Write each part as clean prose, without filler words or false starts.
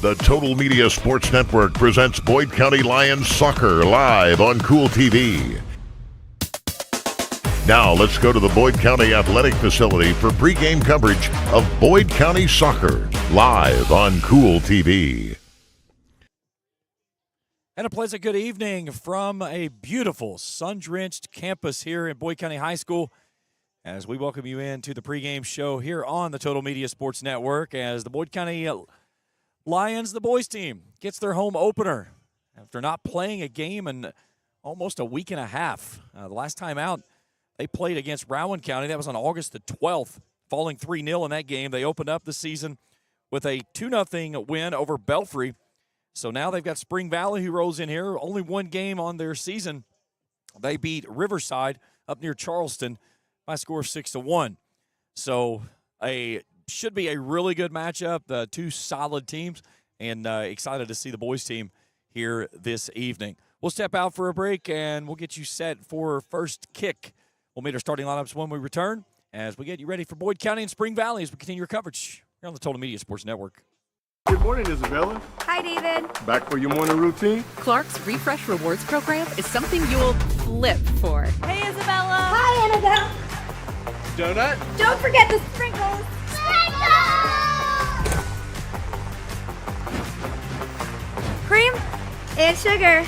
The Total Media Sports Network presents Boyd County Lions Soccer live on Kool TV. Now let's go to the Boyd County Athletic Facility for pregame coverage of Boyd County Soccer live on Kool TV. And a pleasant good evening from a beautiful sun-drenched campus here in Boyd County High School as we welcome you into the pregame show here on the Total Media Sports Network as the Boyd County Lions, the boys team, gets their home opener after not playing a game in almost a week and a half. The last time out, they played against Rowan County. That was on August the 12th, falling 3-0 in that game. They opened up the season with a 2-0 win over Belfry. So now they've got Spring Valley who rolls in here. Only one game on their season. They beat Riverside up near Charleston by a score of 6-1. So should be a really good matchup. Two solid teams, and excited to see the boys team here this evening. We'll step out for a break, and we'll get you set for first kick. We'll meet our starting lineups when we return as we get you ready for Boyd County and Spring Valley as we continue your coverage here on the Total Media Sports Network. Good morning, Isabella. Hi, David. Back for your morning routine? Clark's Refresh Rewards program is something you'll flip for. Hey, Isabella. Hi, Annabelle. Donut? Don't forget the sprinkles. Cream and sugar.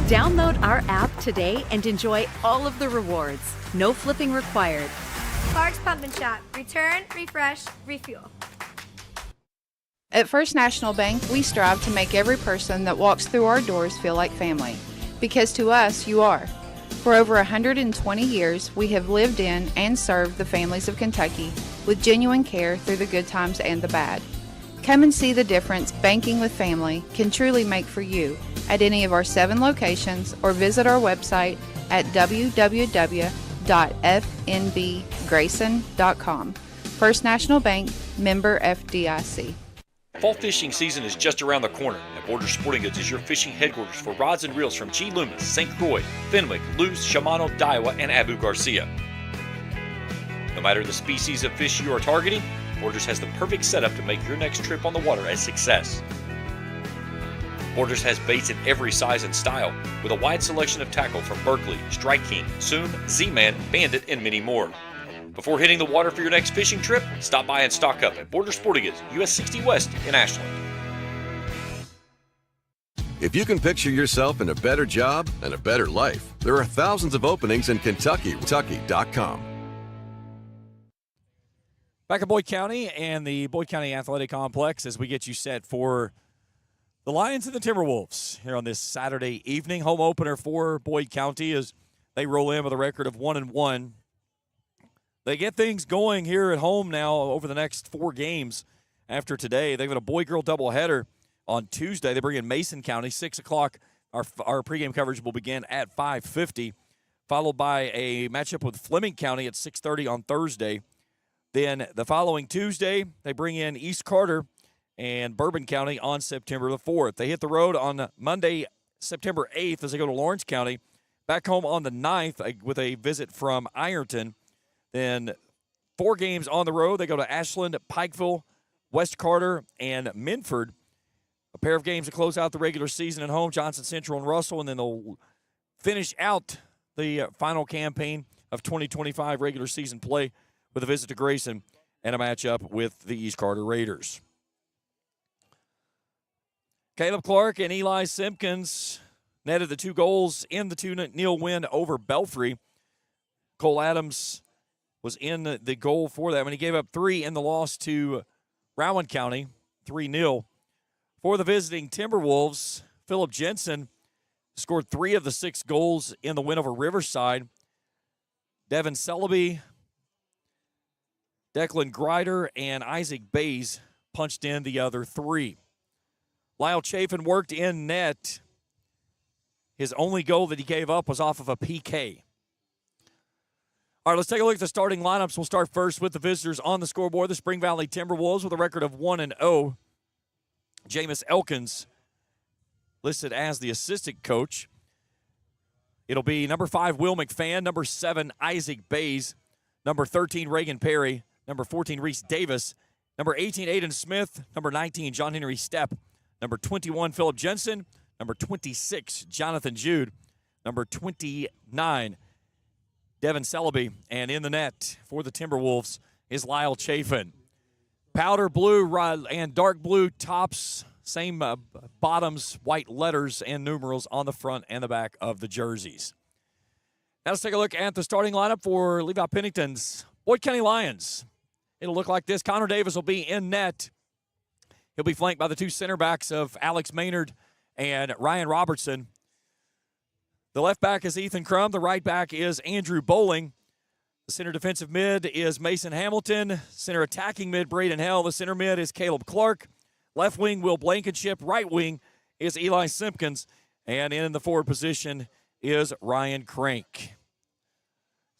Download our app today and enjoy all of the rewards. No flipping required. Clark's Pump and Shop. Return, refresh, refuel. At First National Bank, we strive to make every person that walks through our doors feel like family. Because to us, you are. For over 120 years, we have lived in and served the families of Kentucky with genuine care through the good times and the bad. Come and see the difference banking with family can truly make for you at any of our 7 locations or visit our website at www.fnbgrayson.com. First National Bank, member FDIC. Fall fishing season is just around the corner, and Borders Sporting Goods is your fishing headquarters for rods and reels from G. Loomis, St. Croix, Fenwick, Luce, Shimano, Daiwa, and Abu Garcia. No matter the species of fish you are targeting, Borders has the perfect setup to make your next trip on the water a success. Borders has baits in every size and style, with a wide selection of tackle from Berkeley, Strike King, Soon, Z-Man, Bandit, and many more. Before hitting the water for your next fishing trip, stop by and stock up at Borders Sporting Goods, US 60 West in Ashland. If you can picture yourself in a better job and a better life, there are thousands of openings in Kentucky.com. Back at Boyd County and the Boyd County Athletic Complex as we get you set for the Lions and the Timberwolves here on this Saturday evening. Home opener for Boyd County as they roll in with a record of 1-1. They get things going here at home now over the next 4 games after today. They've got a boy-girl doubleheader on Tuesday. They bring in Mason County, 6 o'clock. Our pregame coverage will begin at 5:50, followed by a matchup with Fleming County at 6:30 on Thursday. Then the following Tuesday, they bring in East Carter and Bourbon County on September the 4th. They hit the road on Monday, September 8th as they go to Lawrence County. Back home on the 9th with a visit from Ironton. Then 4 games on the road. They go to Ashland, Pikeville, West Carter, and Minford. A pair of games to close out the regular season at home, Johnson Central and Russell, and then they'll finish out the final campaign of 2025 regular season play with a visit to Grayson and a matchup with the East Carter Raiders. Caleb Clark and Eli Simpkins netted the 2 goals in the 2-0 win over Belfry. Cole Adams was in the goal for that when he gave up 3 in the loss to Rowan County, 3-0. For the visiting Timberwolves, Philip Jensen scored 3 of the 6 goals in the win over Riverside. Devin Celebi, Declan Grider, and Isaac Bays punched in the other 3. Lyle Chafin worked in net. His only goal that he gave up was off of a PK. All right, let's take a look at the starting lineups. We'll start first with the visitors on the scoreboard. The Spring Valley Timberwolves with a record of 1-0. Jameis Elkins listed as the assistant coach. It'll be number 5, Will McFan, number 7, Isaac Bays, number 13, Reagan Perry, number 14, Reese Davis, Number 18, Aiden Smith. Number 19, John Henry Stepp. Number 21, Philip Jensen. Number 26, Jonathan Jude. Number 29, Devin Celebi. And in the net for the Timberwolves is Lyle Chafin. Powder blue and dark blue tops, same bottoms, white letters and numerals on the front and the back of the jerseys. Now let's take a look at the starting lineup for Levi Pennington's Boyd County Lions. It'll look like this. Connor Davis will be in net. He'll be flanked by the two center backs of Alex Maynard and Ryan Robertson. The left back is Ethan Crum. The right back is Andrew Bowling. The center defensive mid is Mason Hamilton. Center attacking mid, Braden Hell. The center mid is Caleb Clark. Left wing, Will Blankenship. Right wing is Eli Simpkins. And in the forward position is Ryan Crank.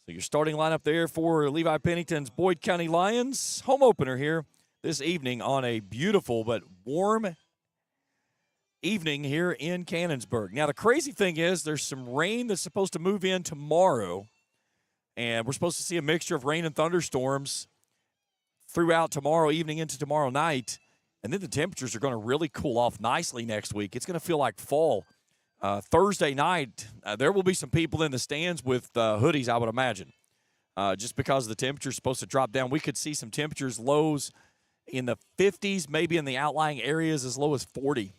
So your starting lineup there for Levi Pennington's Boyd County Lions. Home opener here this evening on a beautiful but warm evening here in Cannonsburgh. Now, the crazy thing is there's some rain that's supposed to move in tomorrow. And we're supposed to see a mixture of rain and thunderstorms throughout tomorrow evening into tomorrow night. And then the temperatures are going to really cool off nicely next week. It's going to feel like fall. Thursday night, there will be some people in the stands with hoodies, I would imagine, just because the temperature is supposed to drop down. We could see some temperatures, lows in the 50s, maybe in the outlying areas as low as 40,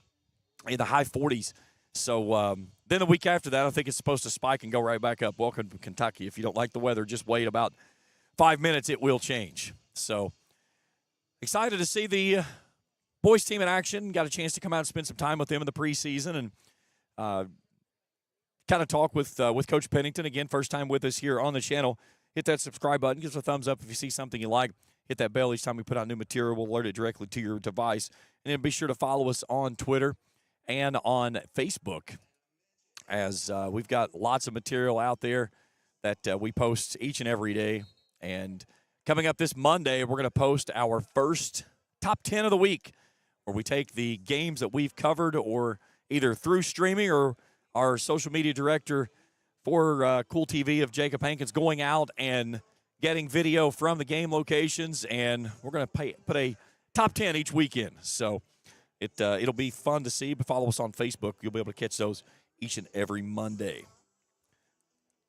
in the high 40s. So then the week after that, I think it's supposed to spike and go right back up. Welcome to Kentucky. If you don't like the weather, just wait about 5 minutes. It will change. So excited to see the boys team in action. Got a chance to come out and spend some time with them in the preseason and kind of talk with Coach Pennington. Again, first time with us here on the channel. Hit that subscribe button. Give us a thumbs up if you see something you like. Hit that bell each time we put out new material. We'll alert it directly to your device. And then be sure to follow us on Twitter and on Facebook, as we've got lots of material out there that we post each and every day. And coming up this Monday, we're going to post our first top 10 of the week, where we take the games that we've covered or either through streaming or our social media director for Kool TV of Jacob Hankins going out and getting video from the game locations. And we're going to put a top 10 each weekend. So it'll be fun to see. But follow us on Facebook. You'll be able to catch those each and every Monday.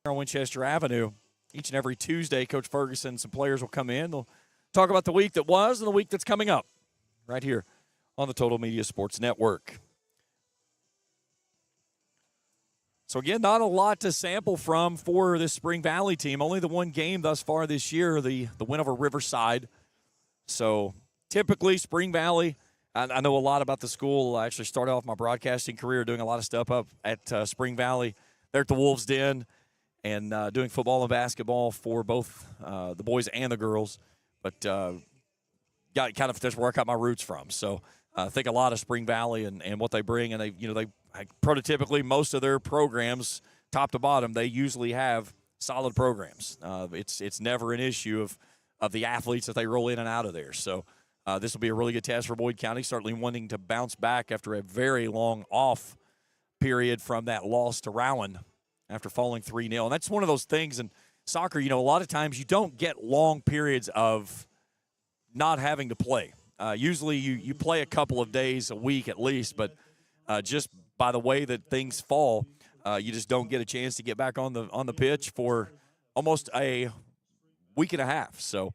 On Winchester Avenue, each and every Tuesday, Coach Ferguson and some players will come in. They'll talk about the week that was and the week that's coming up right here on the Total Media Sports Network. So, again, not a lot to sample from for this Spring Valley team. Only the one game thus far this year, the win over Riverside. So, typically, Spring Valley, I know a lot about the school. I actually started off my broadcasting career doing a lot of stuff up at Spring Valley. There at the Wolves Den and doing football and basketball for both the boys and the girls. But got kind of that's where I got my roots from. So I think a lot of Spring Valley and what they bring. And they prototypically, most of their programs, top to bottom, they usually have solid programs. It's never an issue of the athletes that they roll in and out of there. So this will be a really good test for Boyd County, certainly wanting to bounce back after a very long off period from that loss to Rowan after falling 3-0. And that's one of those things in soccer, a lot of times you don't get long periods of not having to play. Usually you play a couple of days a week at least, but just by the way that things fall, you just don't get a chance to get back on the pitch for almost a week and a half. So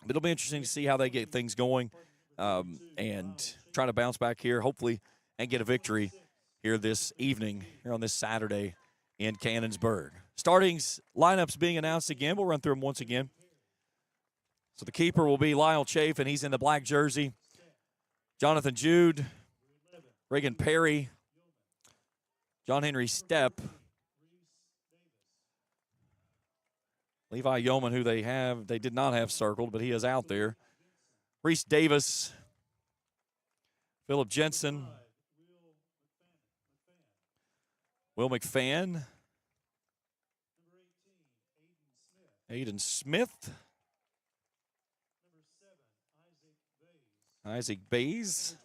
it'll be interesting to see how they get things going and try to bounce back here, hopefully, and get a victory here this evening, here on this Saturday in Cannonsburgh. Starting lineups being announced again. We'll run through them once again. So the keeper will be Lyle Chafin. He's in the black jersey. Jonathan Jude, Reagan Perry, John Henry Stepp, Levi Yeoman, who they did not have circled, but he is out there. Reese Davis, Philip Jensen, Will McFan, Aiden Smith, Isaac Bays,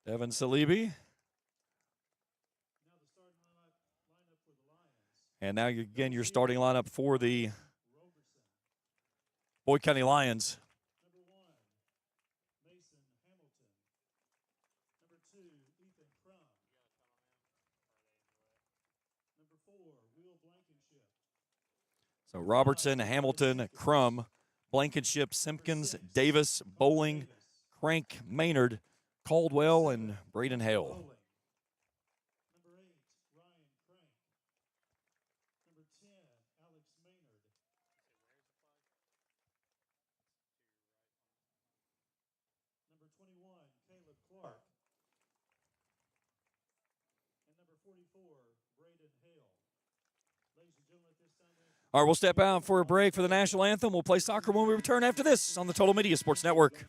Devin Salibi. And now, again, your starting lineup for the Boyd County Lions. So Robertson, Hamilton, Crum, Blankenship, Simpkins, Davis, Bowling, Crank, Maynard, Caldwell, and Braden Hale. All right, we'll step out for a break for the national anthem. We'll play soccer when we return after this on the Total Media Sports Network.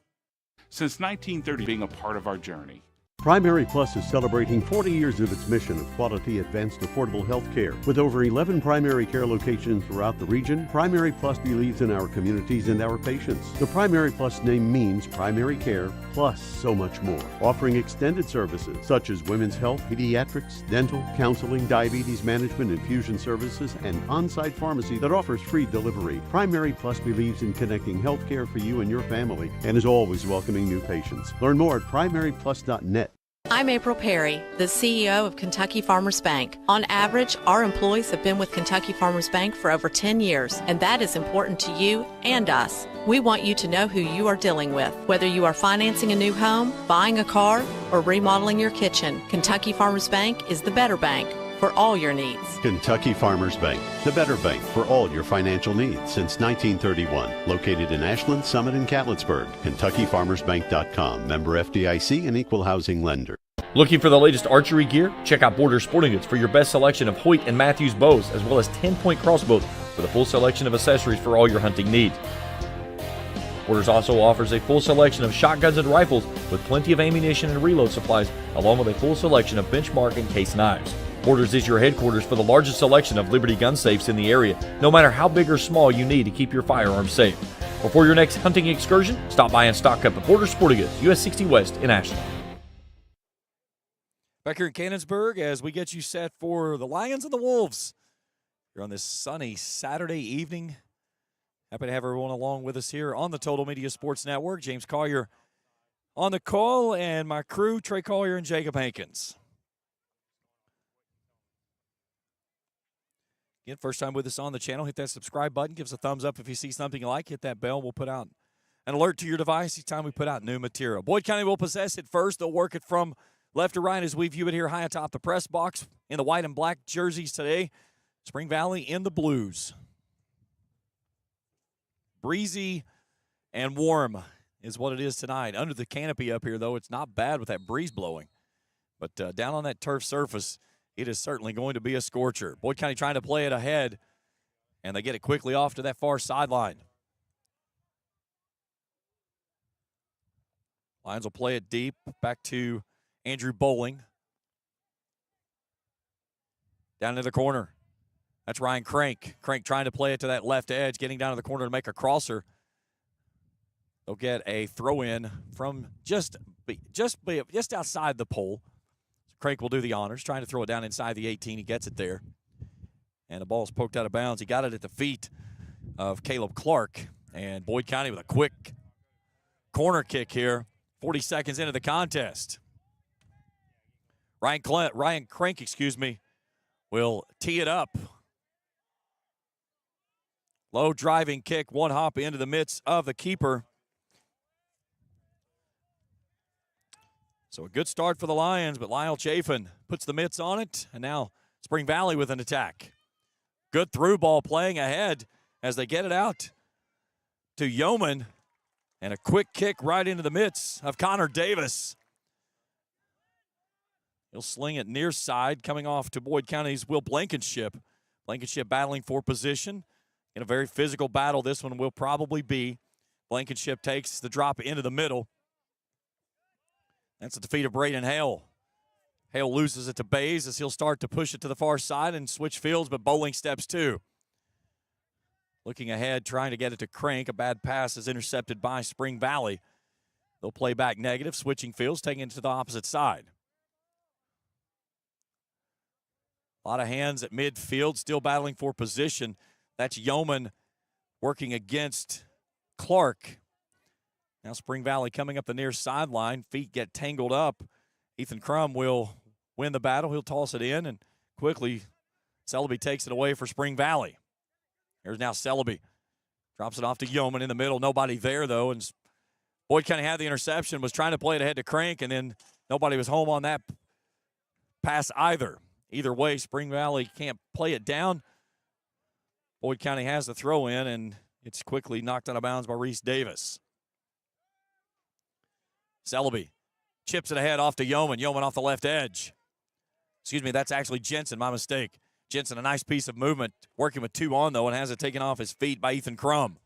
Since 1930, being a part of our journey. Primary Plus is celebrating 40 years of its mission of quality, advanced, affordable health care. With over 11 primary care locations throughout the region, Primary Plus believes in our communities and our patients. The Primary Plus name means primary care plus so much more, offering extended services such as women's health, pediatrics, dental, counseling, diabetes management, infusion services, and on-site pharmacy that offers free delivery. Primary Plus believes in connecting health care for you and your family and is always welcoming new patients. Learn more at primaryplus.net. I'm April Perry, the CEO of Kentucky Farmers Bank. On average, our employees have been with Kentucky Farmers Bank for over 10 years, and that is important to you and us. We want you to know who you are dealing with. Whether you are financing a new home, buying a car, or remodeling your kitchen, Kentucky Farmers Bank is the better bank for all your needs. Kentucky Farmers Bank, the better bank for all your financial needs since 1931. Located in Ashland, Summit, and Catlettsburg. KentuckyFarmersBank.com. Member FDIC and equal housing lender. Looking for the latest archery gear? Check out Border Sporting Goods for your best selection of Hoyt and Matthews bows, as well as 10-point crossbows with a full selection of accessories for all your hunting needs. Borders also offers a full selection of shotguns and rifles with plenty of ammunition and reload supplies, along with a full selection of benchmark and case knives. Borders is your headquarters for the largest selection of Liberty gun safes in the area, no matter how big or small you need to keep your firearms safe. Before your next hunting excursion, stop by and stock up at Border Sporting Goods, US 60 West in Ashland. Back here in Cannonsburg as we get you set for the Lions and the Wolves. You're on this sunny Saturday evening. Happy to have everyone along with us here on the Total Media Sports Network. James Collier on the call, and my crew, Trey Collier and Jacob Hankins. Again, first time with us on the channel, hit that subscribe button. Give us a thumbs up if you see something you like. Hit that bell. We'll put out an alert to your device each time we put out new material. Boyd County will possess it first. They'll work it from left to right as we view it here high atop the press box in the white and black jerseys today. Spring Valley in the blues. Breezy and warm is what it is tonight. Under the canopy up here, though, it's not bad with that breeze blowing. But down on that turf surface, it is certainly going to be a scorcher. Boyd County trying to play it ahead, and they get it quickly off to that far sideline. Lions will play it deep back to Andrew Bowling. Down to the corner. That's Ryan Crank. Crank trying to play it to that left edge, getting down to the corner to make a crosser. They'll get a throw-in from just outside the pole. Crank will do the honors, trying to throw it down inside the 18. He gets it there. And the ball's poked out of bounds. He got it at the feet of Caleb Clark. And Boyd County with a quick corner kick here, 40 seconds into the contest. Ryan Crank, will tee it up. Low driving kick, one hop into the midst of the keeper. So a good start for the Lions, but Lyle Chafin puts the mitts on it, and now Spring Valley with an attack. Good through ball playing ahead as they get it out to Yeoman, and a quick kick right into the midst of Connor Davis. He'll sling it near side, coming off to Boyd County's Will Blankenship. Blankenship battling for position. In a very physical battle, this one will probably be. Blankenship takes the drop into the middle. That's a defeat of Braden Hale. Hale loses it to Bays as he'll start to push it to the far side and switch fields, but Bowling steps too. Looking ahead, trying to get it to Crank. A bad pass is intercepted by Spring Valley. They'll play back negative, switching fields, taking it to the opposite side. A lot of hands at midfield, still battling for position. That's Yeoman working against Clark. Now Spring Valley coming up the near sideline. Feet get tangled up. Ethan Crum will win the battle. He'll toss it in, and quickly Celebi takes it away for Spring Valley. Here's now Celebi. Drops it off to Yeoman in the middle. Nobody there, though, and Boyd County had the interception, was trying to play it ahead to Crank, and then nobody was home on that pass either. Either way, Spring Valley can't play it down. Boyd County has the throw in, and it's quickly knocked out of bounds by Reese Davis. Celebi chips it ahead off to Yeoman. Yeoman off the left edge. Excuse me, that's actually Jensen, my mistake. Jensen, a nice piece of movement, working with 2 on, though, and has it taken off his feet by Ethan Crum.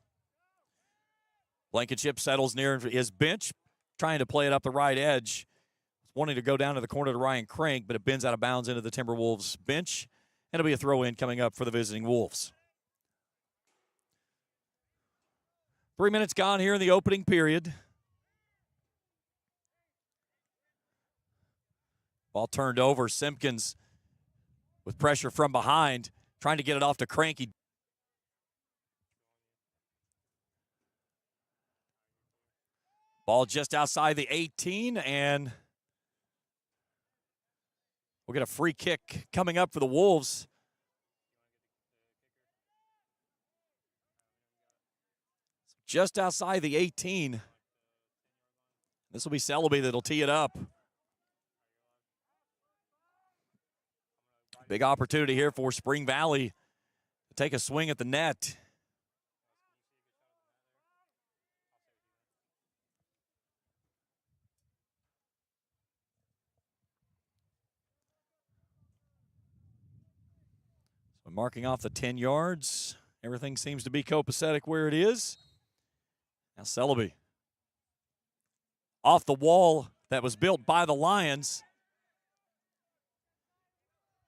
Blankenship settles near his bench, trying to play it up the right edge. Wanting to go down to the corner to Ryan Crank, but it bends out of bounds into the Timberwolves bench. And it'll be a throw-in coming up for the visiting Wolves. 3 minutes gone here in the opening period. Ball turned over. Simpkins with pressure from behind, trying to get it off to Cranky. Ball just outside the 18, and we'll get a free kick coming up for the Wolves. Just outside the 18. This will be Celebi that'll tee it up. Big opportunity here for Spring Valley to take a swing at the net. So marking off the 10 yards. Everything seems to be copacetic where it is. Now Celebi off the wall that was built by the Lions.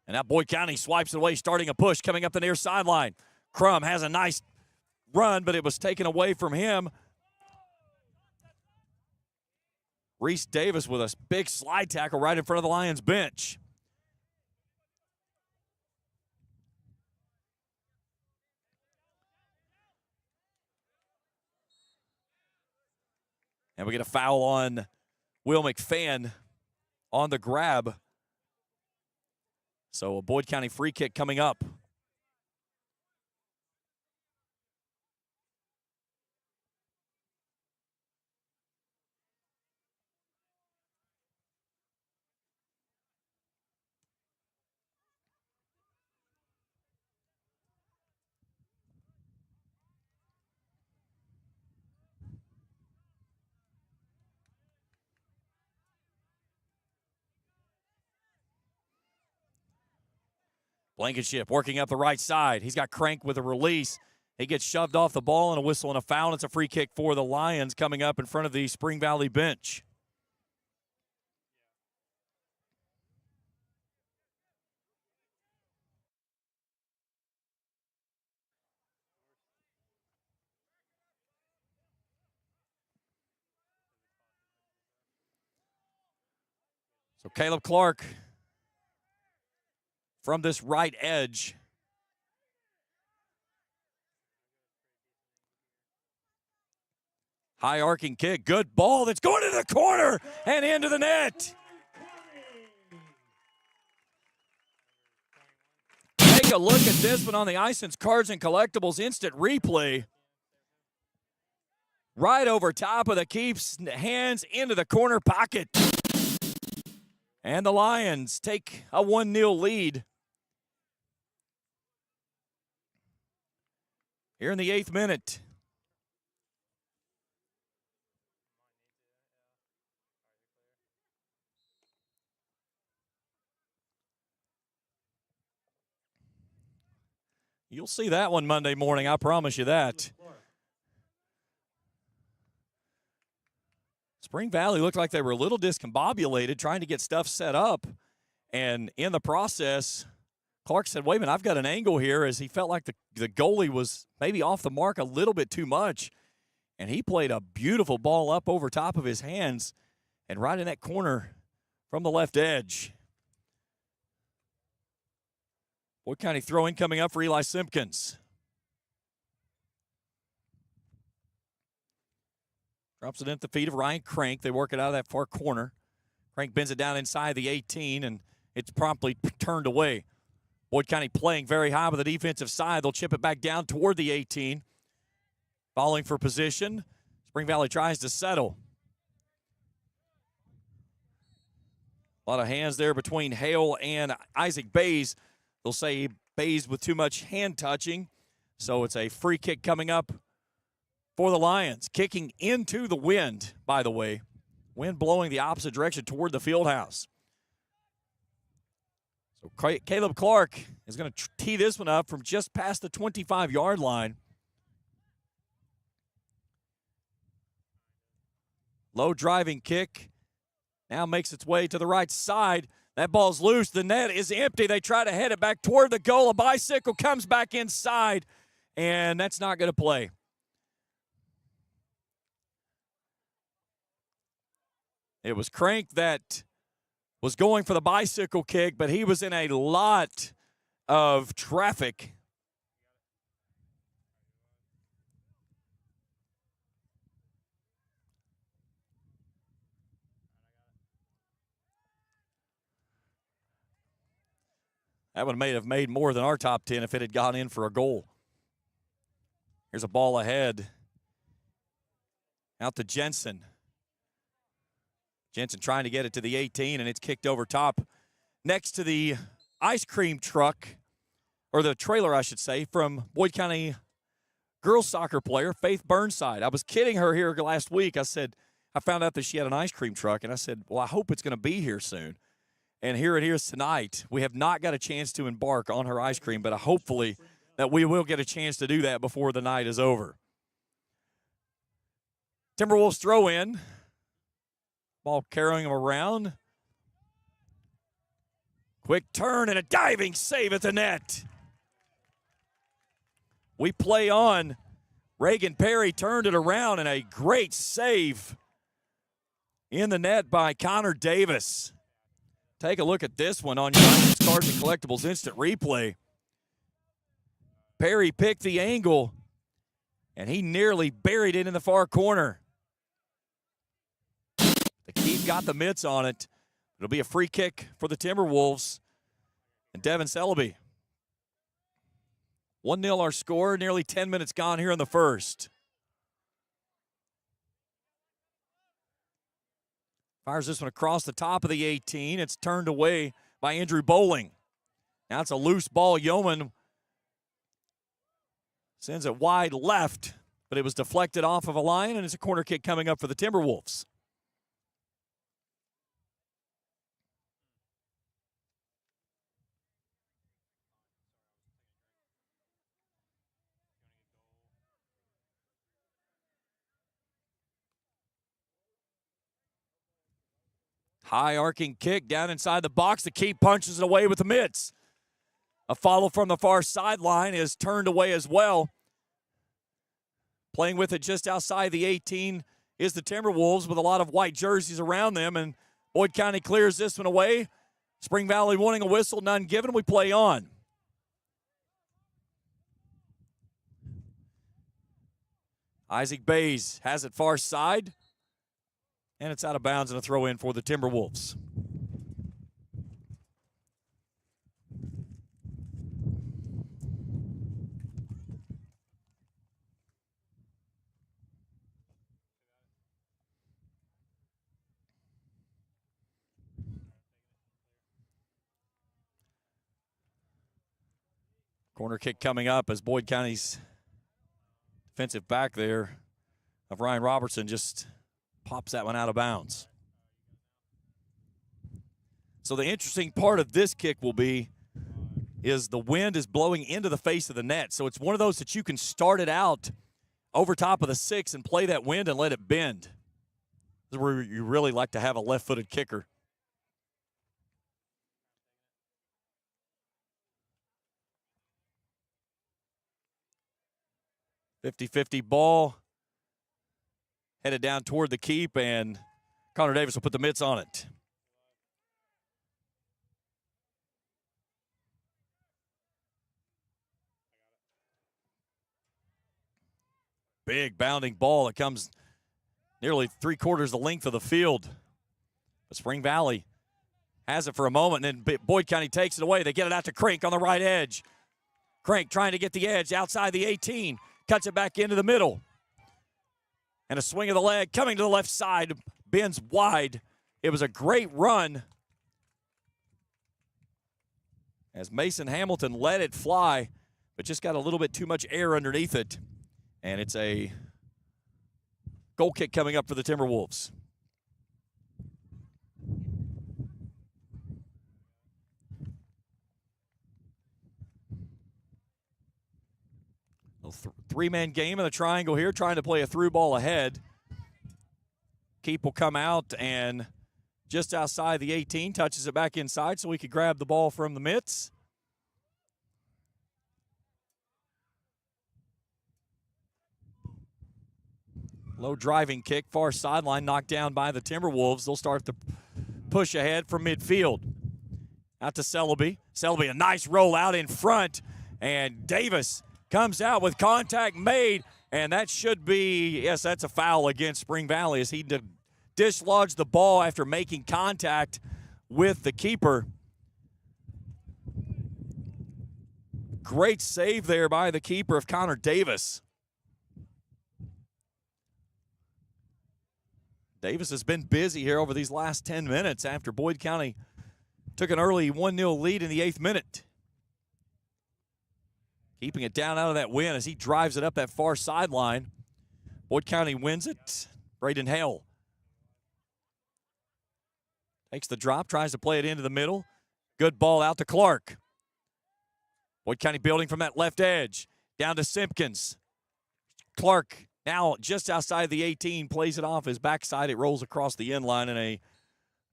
And now Boyd County swipes it away, starting a push coming up the near sideline. Crum has a nice run, but it was taken away from him. Reese Davis with a big slide tackle right in front of the Lions bench. And we get a foul on Will McFan on the grab. So a Boyd County free kick coming up. Blankenship working up the right side. He's got Crank with a release. He gets shoved off the ball and a whistle and a foul. It's a free kick for the Lions coming up in front of the Spring Valley bench. So Caleb Clark from this right edge. High arcing kick. Good ball that's going to the corner and into the net. Take a look at this one on the Ison's Cards and Collectibles instant replay. Right over top of the keeps, hands into the corner pocket. And the Lions take a 1-0 lead. Here in the 8th minute. You'll see that one Monday morning, I promise you that. Spring Valley looked like they were a little discombobulated trying to get stuff set up. And in the process, Clark said, wait a minute, I've got an angle here, as he felt like the goalie was maybe off the mark a little bit too much. And he played a beautiful ball up over top of his hands and right in that corner from the left edge. Boyd County throw-in coming up for Eli Simpkins. Drops it at the feet of Ryan Crank. They work it out of that far corner. Crank bends it down inside the 18, and it's promptly turned away. Boyd County playing very high with the defensive side. They'll chip it back down toward the 18. Falling for position. Spring Valley tries to settle. A lot of hands there between Hale and Isaac Bays. They'll say Bays with too much hand touching. So it's a free kick coming up for the Lions. Kicking into the wind, by the way. Wind blowing the opposite direction toward the field house. So Caleb Clark is going to tee this one up from just past the 25-yard line. Low driving kick. Now makes its way to the right side. That ball's loose. The net is empty. They try to head it back toward the goal. A bicycle comes back inside, and that's not going to play. It was Crank that was going for the bicycle kick, but he was in a lot of traffic. That would have made more than our top 10 if it had gone in for a goal. Here's a ball ahead. Out to Jensen. Jensen trying to get it to the 18, and it's kicked over top next to the ice cream truck, or the trailer, I should say, from Boyd County girls soccer player Faith Burnside. I was kidding her here last week. I said, I found out that she had an ice cream truck, and I said, well, I hope it's going to be here soon. And here it is tonight. We have not got a chance to embark on her ice cream, but hopefully that we will get a chance to do that before the night is over. Timberwolves throw in. Ball carrying them around. Quick turn and a diving save at the net. We play on. Reagan Perry turned it around, and a great save in the net by Connor Davis. Take a look at this one on your Cards and Collectibles Instant Replay. Perry picked the angle, and he nearly buried it in the far corner. The keep got the mitts on it. It'll be a free kick for the Timberwolves and Devin Celebi. 1-0 our score, nearly 10 minutes gone here in the first. Fires this one across the top of the 18. It's turned away by Andrew Bowling. Now it's a loose ball. Yeoman sends it wide left, but it was deflected off of a line, and it's a corner kick coming up for the Timberwolves. High arcing kick down inside the box. The keep punches it away with the mitts. A follow from the far sideline is turned away as well. Playing with it just outside the 18 is the Timberwolves with a lot of white jerseys around them, and Boyd County clears this one away. Spring Valley wanting a whistle, none given. We play on. Isaac Bays has it far side. And it's out of bounds and a throw in for the Timberwolves. Corner kick coming up as Boyd County's defensive back there of Ryan Robertson just pops that one out of bounds. So the interesting part of this kick will be is the wind is blowing into the face of the net. So it's one of those that you can start it out over top of the 6 and play that wind and let it bend. This is where you really like to have a left-footed kicker. .50-50 ball. Headed down toward the keep, and Connor Davis will put the mitts on it. Big bounding ball that comes nearly 3/4 the length of the field. But Spring Valley has it for a moment, and then Boyd County takes it away. They get it out to Crank on the right edge. Crank trying to get the edge outside the 18, cuts it back into the middle. And a swing of the leg coming to the left side, bends wide. It was a great run as Mason Hamilton let it fly, but just got a little bit too much air underneath it. And it's a goal kick coming up for the Timberwolves. Three-man game in the triangle here, trying to play a through ball ahead. Keep will come out and just outside the 18, touches it back inside so he could grab the ball from the mitts. Low driving kick, far sideline, knocked down by the Timberwolves. They'll start the push ahead from midfield. Out to Celebi. Celebi, a nice roll out in front, and Davis comes out with contact made, and that should be, yes, that's a foul against Spring Valley as he dislodged the ball after making contact with the keeper. Great save there by the keeper of Connor Davis. Davis has been busy here over these last 10 minutes after Boyd County took an early 1-0 lead in the 8th minute. Keeping it down out of that win as he drives it up that far sideline. Boyd County wins it. Braden Hale takes the drop, tries to play it into the middle. Good ball out to Clark. Boyd County building from that left edge. Down to Simpkins. Clark now just outside the 18, plays it off his backside. It rolls across the end line, and a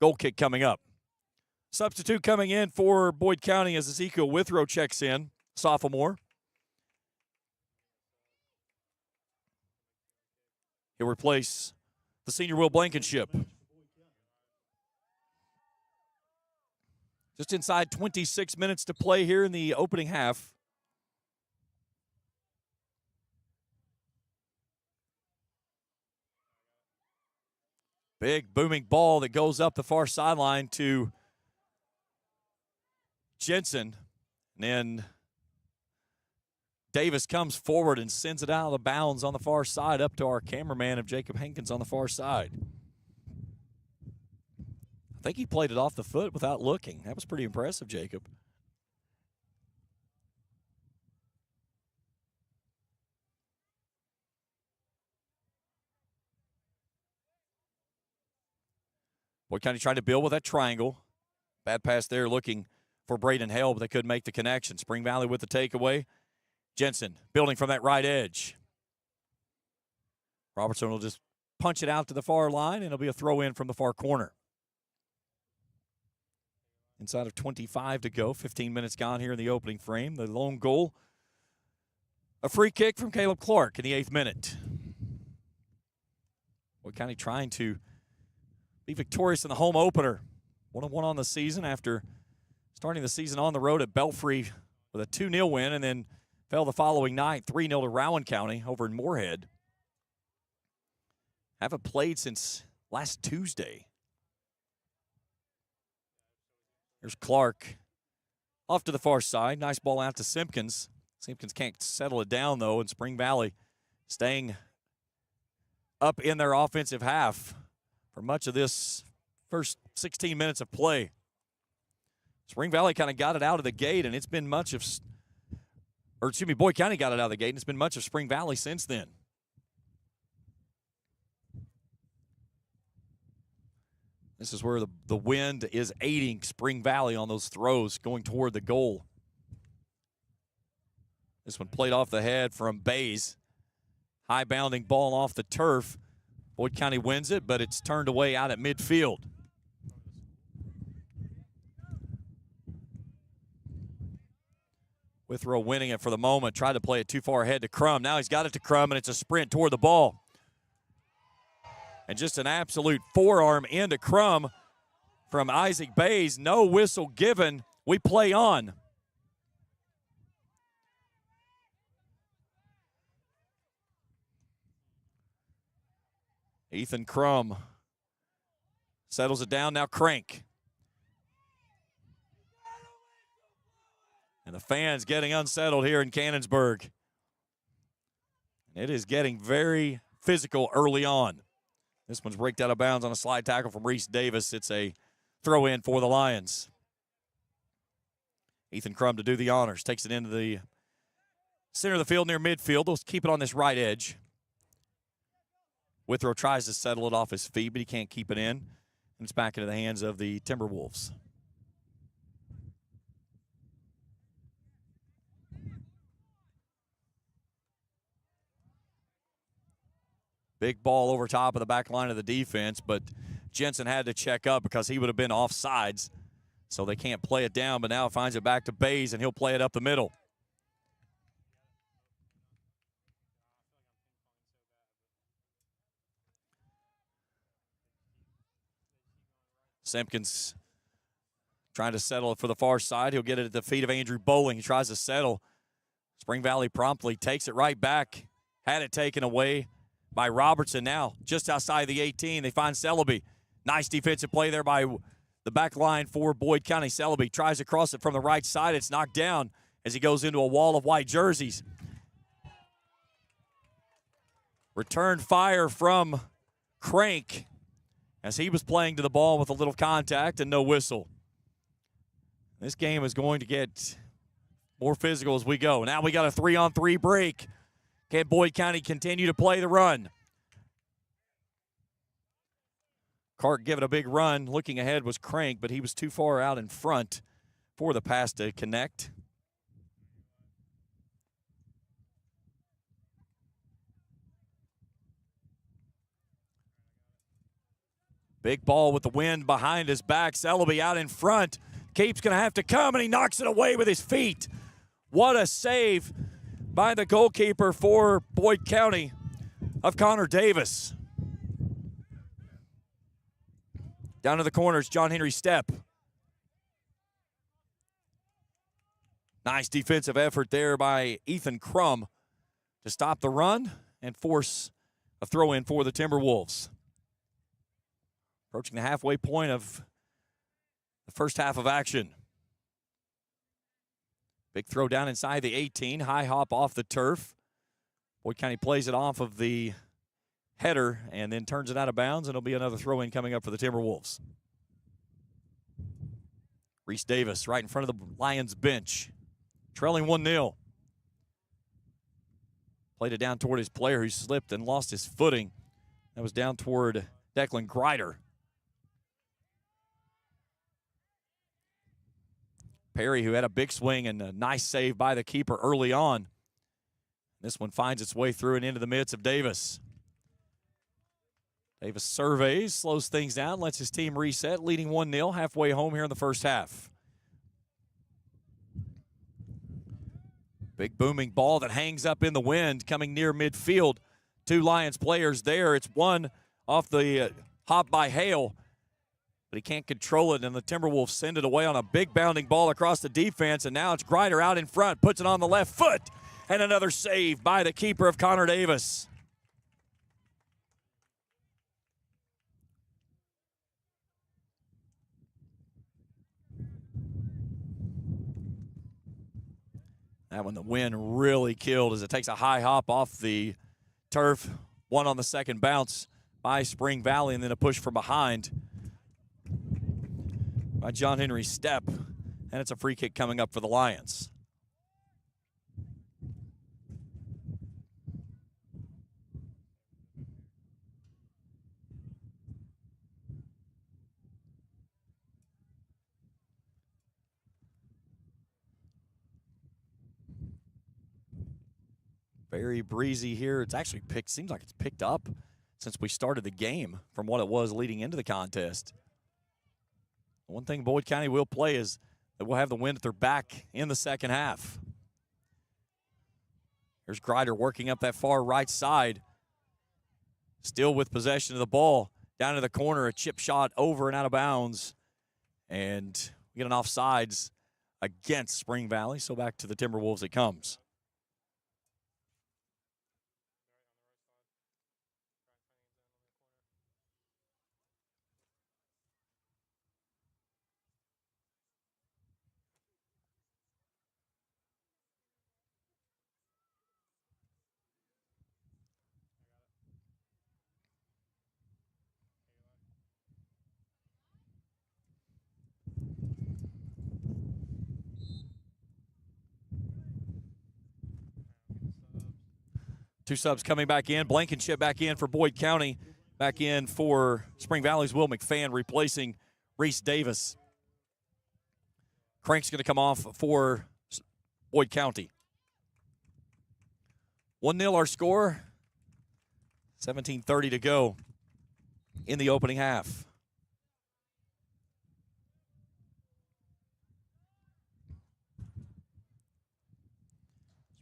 goal kick coming up. Substitute coming in for Boyd County as Ezekiel Withrow checks in, sophomore. He'll replace the senior Will Blankenship. Just inside 26 minutes to play here in the opening half. Big booming ball that goes up the far sideline to Jensen. And then Davis comes forward and sends it out of bounds on the far side up to our cameraman of Jacob Hankins on the far side. I think he played it off the foot without looking. That was pretty impressive, Jacob. Boyd County tried to build with that triangle. Bad pass there looking for Braden Hale, but they couldn't make the connection. Spring Valley with the takeaway. Jensen building from that right edge. Robertson will just punch it out to the far line, and it'll be a throw in from the far corner. Inside of 25 to go, 15 minutes gone here in the opening frame. The lone goal, a free kick from Caleb Clark in the 8th minute. Boyd County trying to be victorious in the home opener. 1-1 on the season after starting the season on the road at Belfry with a 2-0 win, and then fell the following night 3-0 to Rowan County over in Moorhead. Haven't played since last Tuesday. Here's Clark off to the far side. Nice ball out to Simpkins. Simpkins can't settle it down, though, and Spring Valley staying up in their offensive half for much of this first 16 minutes of play. Spring Valley kind of got it out of the gate, and it's been much of, Boyd County got it out of the gate, and it's been much of Spring Valley since then. This is where the wind is aiding Spring Valley on those throws going toward the goal. This one played off the head from Bays. High bounding ball off the turf. Boyd County wins it, but it's turned away out at midfield. Withrow winning it for the moment. Tried to play it too far ahead to Crum. Now he's got it to Crum, and it's a sprint toward the ball. And just an absolute forearm into Crum from Isaac Bays. No whistle given. We play on. Ethan Crum settles it down. Now Crank. And the fans getting unsettled here in Cannonsburg. It is getting very physical early on. This one's raked out of bounds on a slide tackle from Reese Davis. It's a throw in for the Lions. Ethan Crum to do the honors. Takes it into the center of the field near midfield. They'll keep it on this right edge. Withrow tries to settle it off his feet, but he can't keep it in. And it's back into the hands of the Timberwolves. Big ball over top of the back line of the defense, but Jensen had to check up because he would have been offsides. So they can't play it down, but now it finds it back to Bays, and he'll play it up the middle. Simpkins trying to settle it for the far side. He'll get it at the feet of Andrew Bowling. He tries to settle. Spring Valley promptly takes it right back. Had it taken away by Robertson now. Just outside the 18, they find Celebi. Nice defensive play there by the back line for Boyd County. Celebi tries to cross it from the right side. It's knocked down as he goes into a wall of white jerseys. Return fire from Crank as he was playing to the ball with a little contact and no whistle. This game is going to get more physical as we go. Now we got a 3-on-3 break. Can Boyd County continue to play the run? Clark giving a big run. Looking ahead was Crank, but he was too far out in front for the pass to connect. Big ball with the wind behind his back. Celebi out in front. Cape's going to have to come, and he knocks it away with his feet. What a save by the goalkeeper for Boyd County of Connor Davis. Down to the corners, John Henry Stepp. Nice defensive effort there by Ethan Crum to stop the run and force a throw in for the Timberwolves. Approaching the halfway point of the first half of action. Big throw down inside the 18. High hop off the turf. Boyd County plays it off of the header and then turns it out of bounds, and it'll be another throw-in coming up for the Timberwolves. Reese Davis right in front of the Lions bench. Trailing 1-0. Played it down toward his player who slipped and lost his footing. That was down toward Declan Greider. Perry, who had a big swing and a nice save by the keeper early on. This one finds its way through and into the midst of Davis. Davis surveys, slows things down, lets his team reset, leading 1-0 halfway home here in the first half. Big booming ball that hangs up in the wind coming near midfield. Two Lions players there. It's one off the hop by Hale, but he can't control it, and the Timberwolves send it away on a big bounding ball across the defense, and now it's Greider out in front, puts it on the left foot, and another save by the keeper of Connor Davis. That one, the wind really killed as it takes a high hop off the turf. One on the second bounce by Spring Valley, and then a push from behind by John Henry Stepp. And it's a free kick coming up for the Lions. Very breezy here. It's actually seems like it's picked up since we started the game from what it was leading into the contest. One thing Boyd County will play is that we'll have the wind at their back in the second half. Here's Greider working up that far right side. Still with possession of the ball. Down to the corner, a chip shot over and out of bounds. And we get an offsides against Spring Valley, so back to the Timberwolves it comes. Two subs coming back in. Blankenship back in for Boyd County. Back in for Spring Valley's Will McFan, replacing Reese Davis. Crank's going to come off for Boyd County. 1-0 our score. 17:30 to go in the opening half.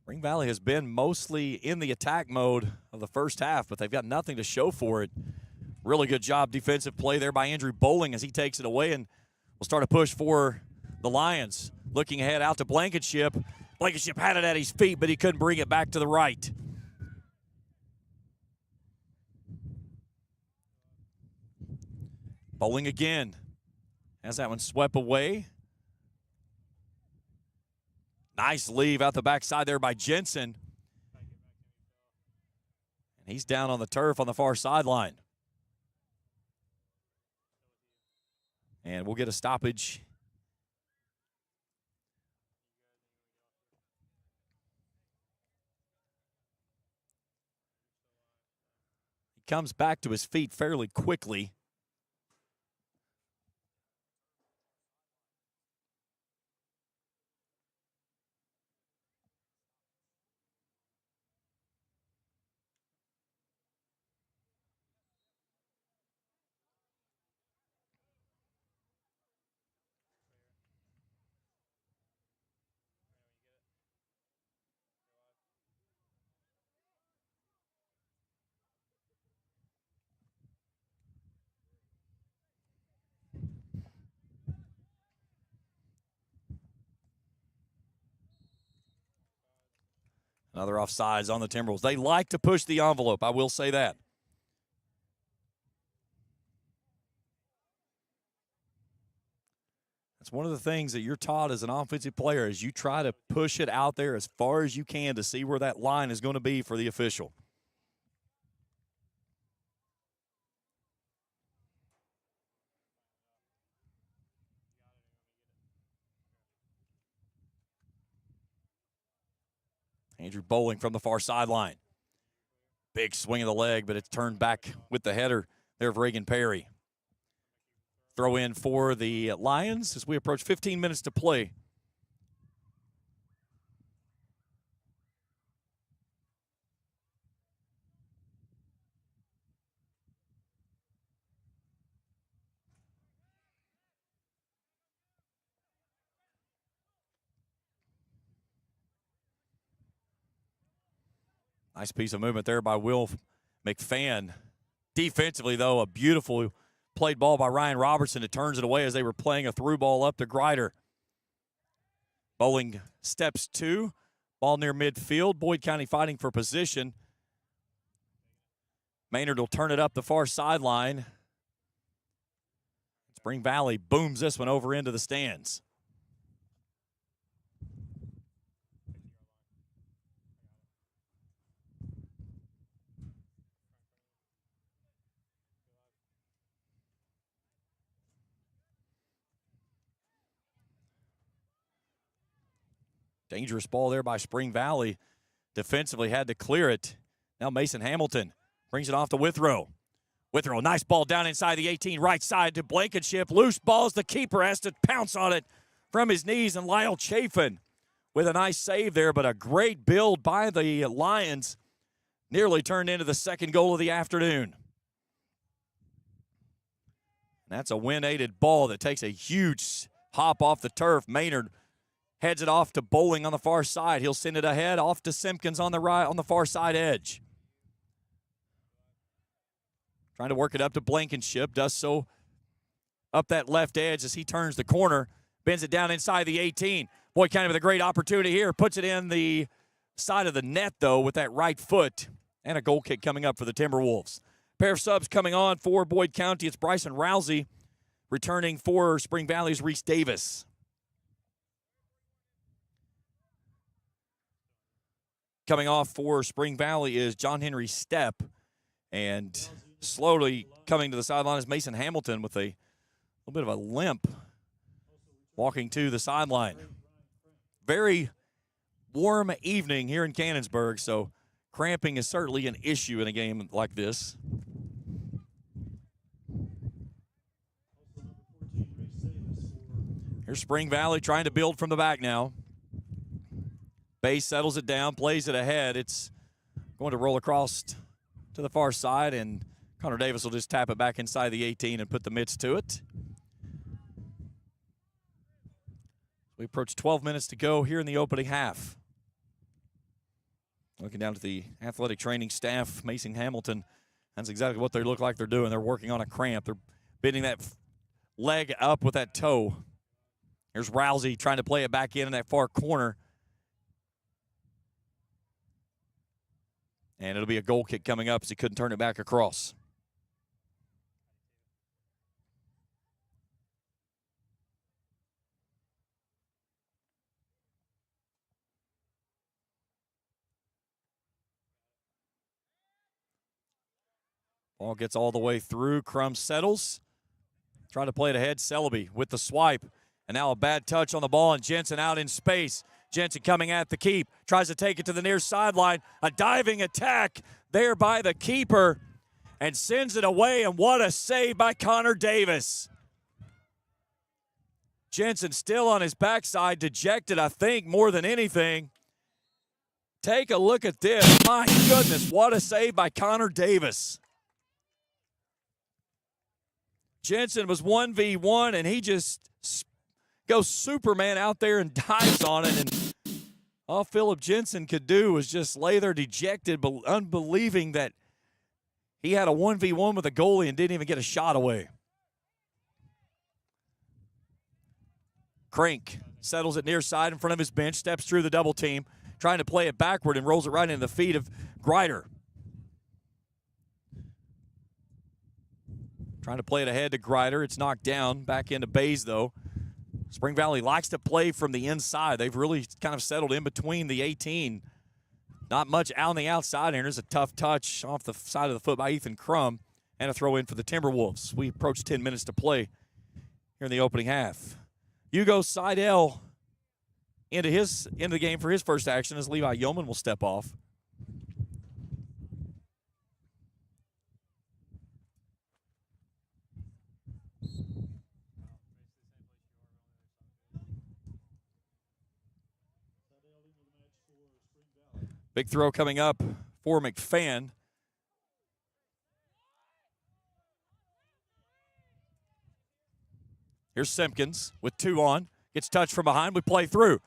Spring Valley has been mostly in the attack mode of the first half, but they've got nothing to show for it. Really good job defensive play there by Andrew Bowling as he takes it away, and will start a push for the Lions. Looking ahead out to Blankenship. Blankenship had it at his feet, but he couldn't bring it back to the right. Bowling again. Has that one swept away. Nice leave out the backside there by Jensen. And he's down on the turf on the far sideline. And we'll get a stoppage. He comes back to his feet fairly quickly. Another offsides on the Timberwolves. They like to push the envelope, I will say that. That's one of the things that you're taught as an offensive player is you try to push it out there as far as you can to see where that line is going to be for the official. Andrew Bowling from the far sideline. Big swing of the leg, but it's turned back with the header there of Reagan Perry. Throw in for the Lions as we approach 15 minutes to play. Nice piece of movement there by Will McFan. Defensively, though, a beautiful played ball by Ryan Robertson. It turns it away as they were playing a through ball up to Grider. Bowling steps two. Ball near midfield. Boyd County fighting for position. Maynard will turn it up the far sideline. Spring Valley booms this one over into the stands. Dangerous ball there by Spring Valley. Defensively had to clear it. Now Mason Hamilton brings it off to Withrow. Withrow, nice ball down inside the 18, right side to Blankenship. Loose balls, the keeper has to pounce on it from his knees, and Lyle Chafin with a nice save there, but a great build by the Lions. Nearly turned into the second goal of the afternoon. That's a wind-aided ball that takes a huge hop off the turf. Maynard heads it off to Bowling on the far side. He'll send it ahead off to Simpkins on the right, on the far side edge. Trying to work it up to Blankenship. Does so up that left edge as he turns the corner. Bends it down inside the 18. Boyd County with a great opportunity here. Puts it in the side of the net, though, with that right foot. And a goal kick coming up for the Timberwolves. Pair of subs coming on for Boyd County. It's Bryson Rousey. Returning for Spring Valley's Reese Davis. Coming off for Spring Valley is John Henry Stepp. And slowly coming to the sideline is Mason Hamilton with a little bit of a limp walking to the sideline. Very warm evening here in Cannonsburg, so Cramping is certainly an issue in a game like this. Here's Spring Valley trying to build from the back now. Base settles it down, plays it ahead. It's going to roll across to the far side, and Connor Davis will just tap it back inside the 18 and put the mitts to it. We approach 12 minutes to go here in the opening half. Looking down to the athletic training staff, Mason Hamilton, that's exactly what they look like they're doing. They're working on a cramp. They're bending that leg up with that toe. Here's Rousey trying to play it back in that far corner. And it'll be a goal kick coming up as he couldn't turn it back across. Ball gets all the way through. Crum settles. Trying to play it ahead. Celebi with the swipe. And now a bad touch on the ball, and Jensen out in space. Jensen coming at the keep. Tries to take it to the near sideline. A diving attack there by the keeper. And sends it away, and what a save by Connor Davis. Jensen still on his backside, dejected, I think, more than anything. Take a look at this. My goodness, what a save by Connor Davis. Jensen was 1v1, and he just goes Superman out there and dives on it. And all Philip Jensen could do was just lay there dejected, but unbelieving that he had a 1v1 with a goalie and didn't even get a shot away. Crank settles it near side in front of his bench, steps through the double team, trying to play it backward and rolls it right into the feet of Grider. Trying to play it ahead to Grider. It's knocked down. Back into Bays, though. Spring Valley likes to play from the inside. They've really kind of settled in between the 18. Not much out on the outside. And there's a tough touch off the side of the foot by Ethan Crum. And a throw in for the Timberwolves. We approach 10 minutes to play here in the opening half. Hugo Seidel into the game for his first action as Levi Yeoman will step off. Big throw coming up for McFan. Here's Simpkins with 2 on. Gets touched from behind. We play through.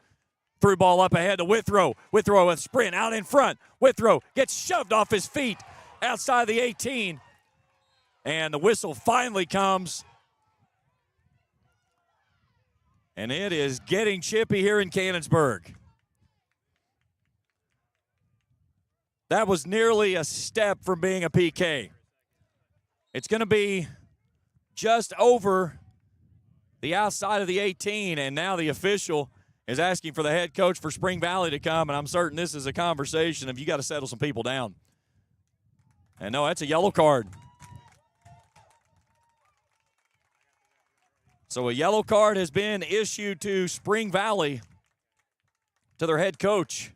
Through ball up ahead to Withrow. Withrow with sprint out in front. Withrow gets shoved off his feet outside the 18. And the whistle finally comes. And it is getting chippy here in Cannonsburg. That was nearly a step from being a PK. It's going to be just over the outside of the 18, and now the official is asking for the head coach for Spring Valley to come, and I'm certain this is a conversation of you got to settle some people down. And no, that's a yellow card. So a yellow card has been issued to Spring Valley, to their head coach.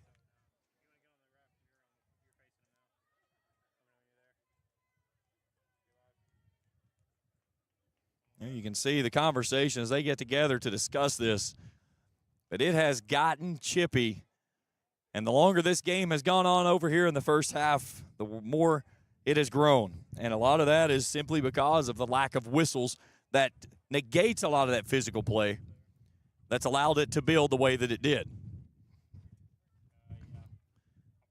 You can see the conversation as they get together to discuss this. But it has gotten chippy. And the longer this game has gone on over here in the first half, the more it has grown. And a lot of that is simply because of the lack of whistles that negates a lot of that physical play that's allowed it to build the way that it did.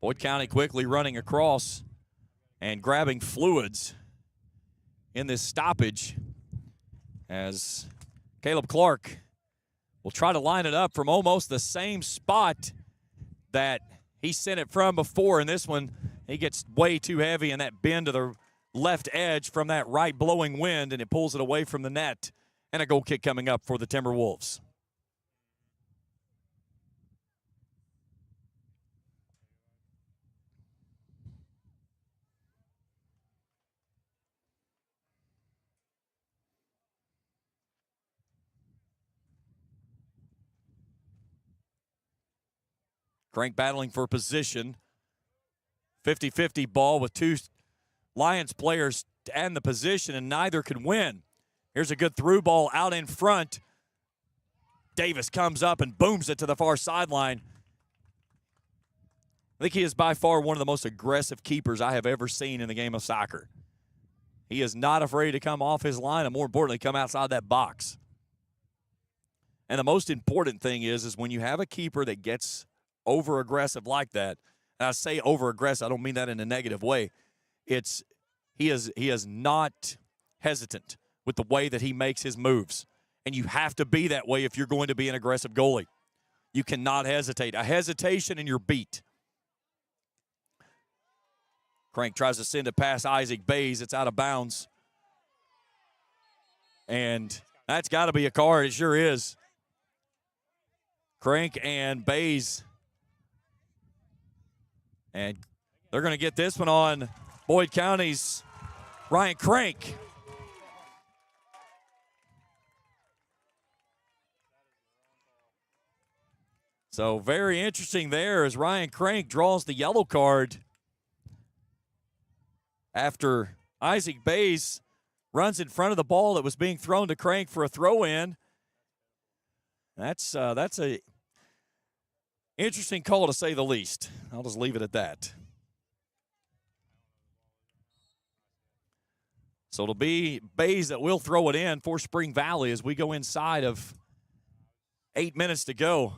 Boyd County quickly running across and grabbing fluids in this stoppage, as Caleb Clark will try to line it up from almost the same spot that he sent it from before. And this one, he gets way too heavy in that bend to the left edge from that right blowing wind, and it pulls it away from the net. And a goal kick coming up for the Timberwolves. Crank battling for position. 50-50 ball with two Lions players and the position, and neither can win. Here's a good through ball out in front. Davis comes up and booms it to the far sideline. I think he is by far one of the most aggressive keepers I have ever seen in the game of soccer. He is not afraid to come off his line and, more importantly, come outside that box. And the most important thing is when you have a keeper that gets over-aggressive like that, and I say over-aggressive, I don't mean that in a negative way. He is not hesitant with the way that he makes his moves. And you have to be that way if you're going to be an aggressive goalie. You cannot hesitate. A hesitation and you're beat. Crank tries to send it past Isaac Bays. It's out of bounds. And that's got to be a card. It sure is. Crank and Bays. And they're going to get this one on Boyd County's Ryan Crank. So very interesting there as Ryan Crank draws the yellow card after Isaac Bays runs in front of the ball that was being thrown to Crank for a throw-in. That's a interesting call to say the least. I'll just leave it at that. So it'll be Bays that will throw it in for Spring Valley as we go inside of 8 minutes to go.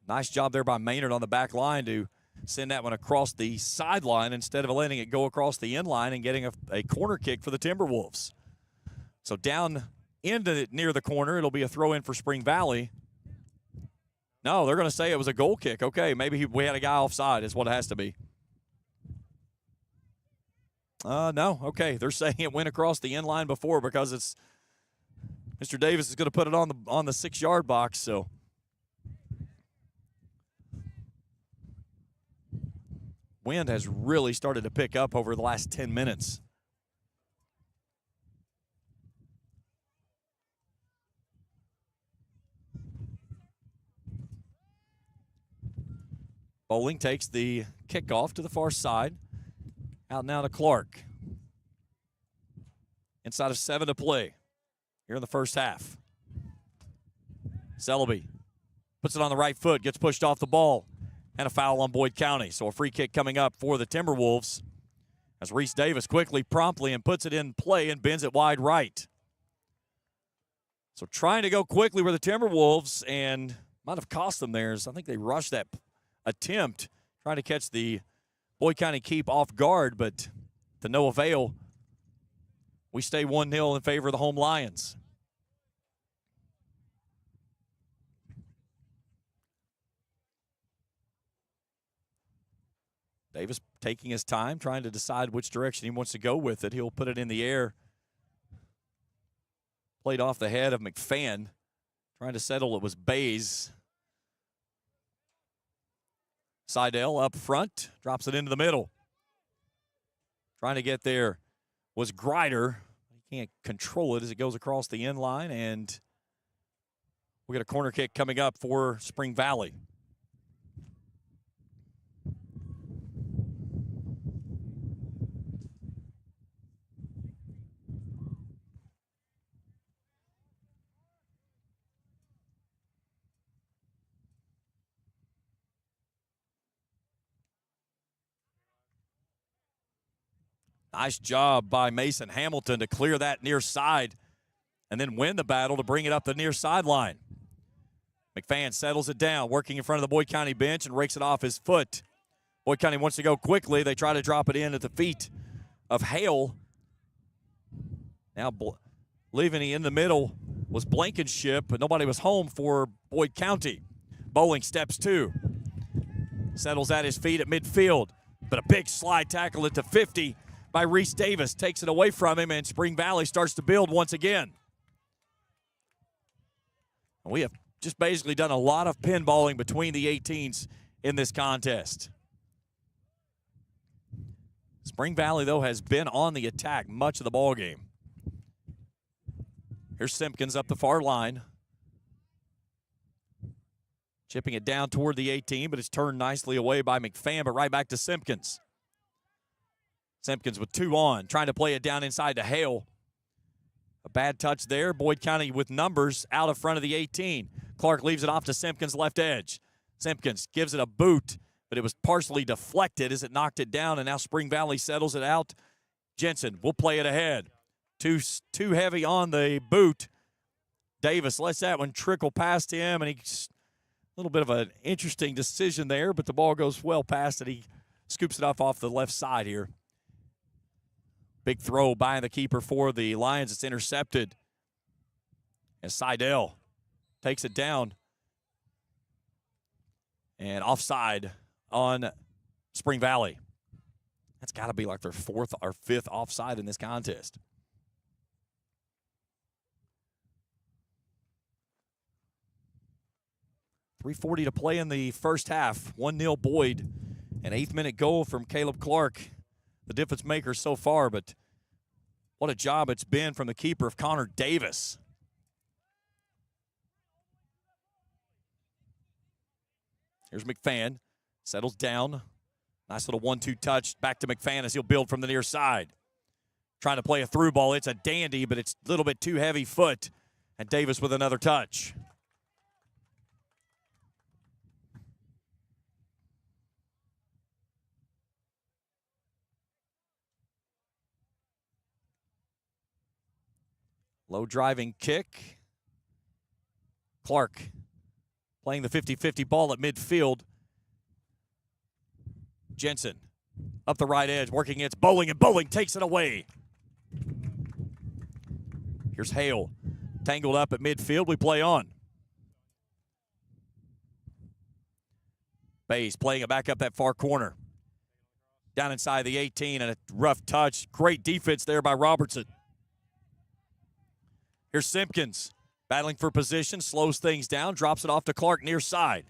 Nice job there by Maynard on the back line to send that one across the sideline instead of letting it go across the end line and getting a corner kick for the Timberwolves. So down into it near the corner, it'll be a throw in for Spring Valley. No, they're going to say it was a goal kick. Okay, maybe we had a guy offside is what it has to be. No, okay. They're saying it went across the end line before because it's Mr. Davis is going to put it on the 6-yard box, so. Wind has really started to pick up over the last 10 minutes. Bowling takes the kickoff to the far side. Out now to Clark. Inside of 7 to play here in the first half. Celebi puts it on the right foot, gets pushed off the ball. And a foul on Boyd County. So a free kick coming up for the Timberwolves as Reese Davis quickly, promptly, and puts it in play and bends it wide right. So trying to go quickly with the Timberwolves and might have cost them theirs. I think they rushed that attempt, trying to catch the Boyd County keep off guard, but to no avail. We stay 1-0 in favor of the home Lions. Davis taking his time, trying to decide which direction he wants to go with it. He'll put it in the air. Played off the head of McFan. Trying to settle it was Bays. Seidel up front, drops it into the middle. Trying to get there was Grider. He can't control it as it goes across the end line, and we got a corner kick coming up for Spring Valley. Nice job by Mason Hamilton to clear that near side and then win the battle to bring it up the near sideline. McFan settles it down, working in front of the Boyd County bench and rakes it off his foot. Boyd County wants to go quickly. They try to drop it in at the feet of Hale. Now leaving in the middle was Blankenship, but nobody was home for Boyd County. Bowling steps 2. Settles at his feet at midfield, but a big slide tackle at the 50 by Reese Davis takes it away from him, and Spring Valley starts to build once again. We have just basically done a lot of pinballing between the 18s in this contest. Spring Valley, though, has been on the attack much of the ball game. Here's Simpkins up the far line. Chipping it down toward the 18, but it's turned nicely away by McFan, but right back to Simpkins. Simpkins with 2 on, trying to play it down inside to Hale. A bad touch there. Boyd County with numbers out of front of the 18. Clark leaves it off to Simpkins' left edge. Simpkins gives it a boot, but it was partially deflected as it knocked it down, and now Spring Valley settles it out. Jensen will play it ahead. Too heavy on the boot. Davis lets that one trickle past him, and he's a little bit of an interesting decision there, but the ball goes well past it. He scoops it off the left side here. Big throw by the keeper for the Lions. It's intercepted as Seidel takes it down. And offside on Spring Valley. That's got to be like their 4th or 5th offside in this contest. .340 to play in the first half. 1-0 Boyd. An 8th-minute goal from Caleb Clark, the difference maker so far, but what a job it's been from the keeper of Connor Davis. Here's McFan. Settles down. Nice little 1-2 touch. Back to McFan as he'll build from the near side. Trying to play a through ball. It's a dandy, but it's a little bit too heavy foot. And Davis with another touch. Low driving kick. Clark playing the 50-50 ball at midfield. Jensen up the right edge, working against Bowling, and Bowling takes it away. Here's Hale, tangled up at midfield. We play on. Bays playing it back up that far corner. Down inside the 18, and a rough touch. Great defense there by Robertson. Here's Simpkins, battling for position, slows things down, drops it off to Clark near side.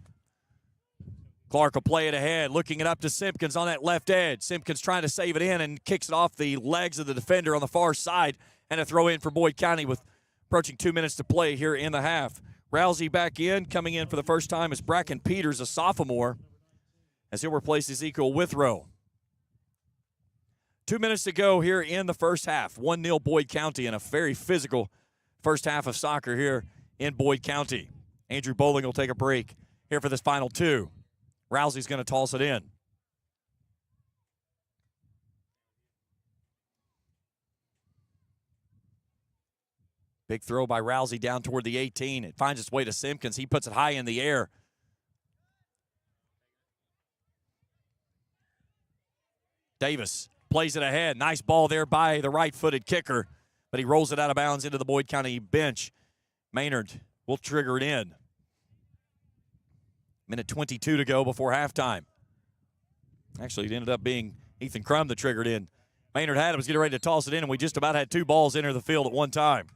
Clark will play it ahead, looking it up to Simpkins on that left edge. Simpkins trying to save it in and kicks it off the legs of the defender on the far side, and a throw in for Boyd County with approaching 2 minutes to play here in the half. Rousey back in, coming in for the first time is Bracken Peters, a sophomore, as he'll replace Ezekiel Withrow. 2 minutes to go here in the first half. 1-0 Boyd County, and a very physical first half of soccer here in Boyd County. Andrew Bowling will take a break here for this final 2. Rousey's going to toss it in. Big throw by Rousey down toward the 18. It finds its way to Simpkins. He puts it high in the air. Davis plays it ahead. Nice ball there by the right-footed kicker, but he rolls it out of bounds into the Boyd County bench. Maynard will trigger it in. Minute 22 to go before halftime. Actually, it ended up being Ethan Crum that triggered in. Maynard had it, was getting ready to toss it in, and we just about had 2 balls enter the field at one time.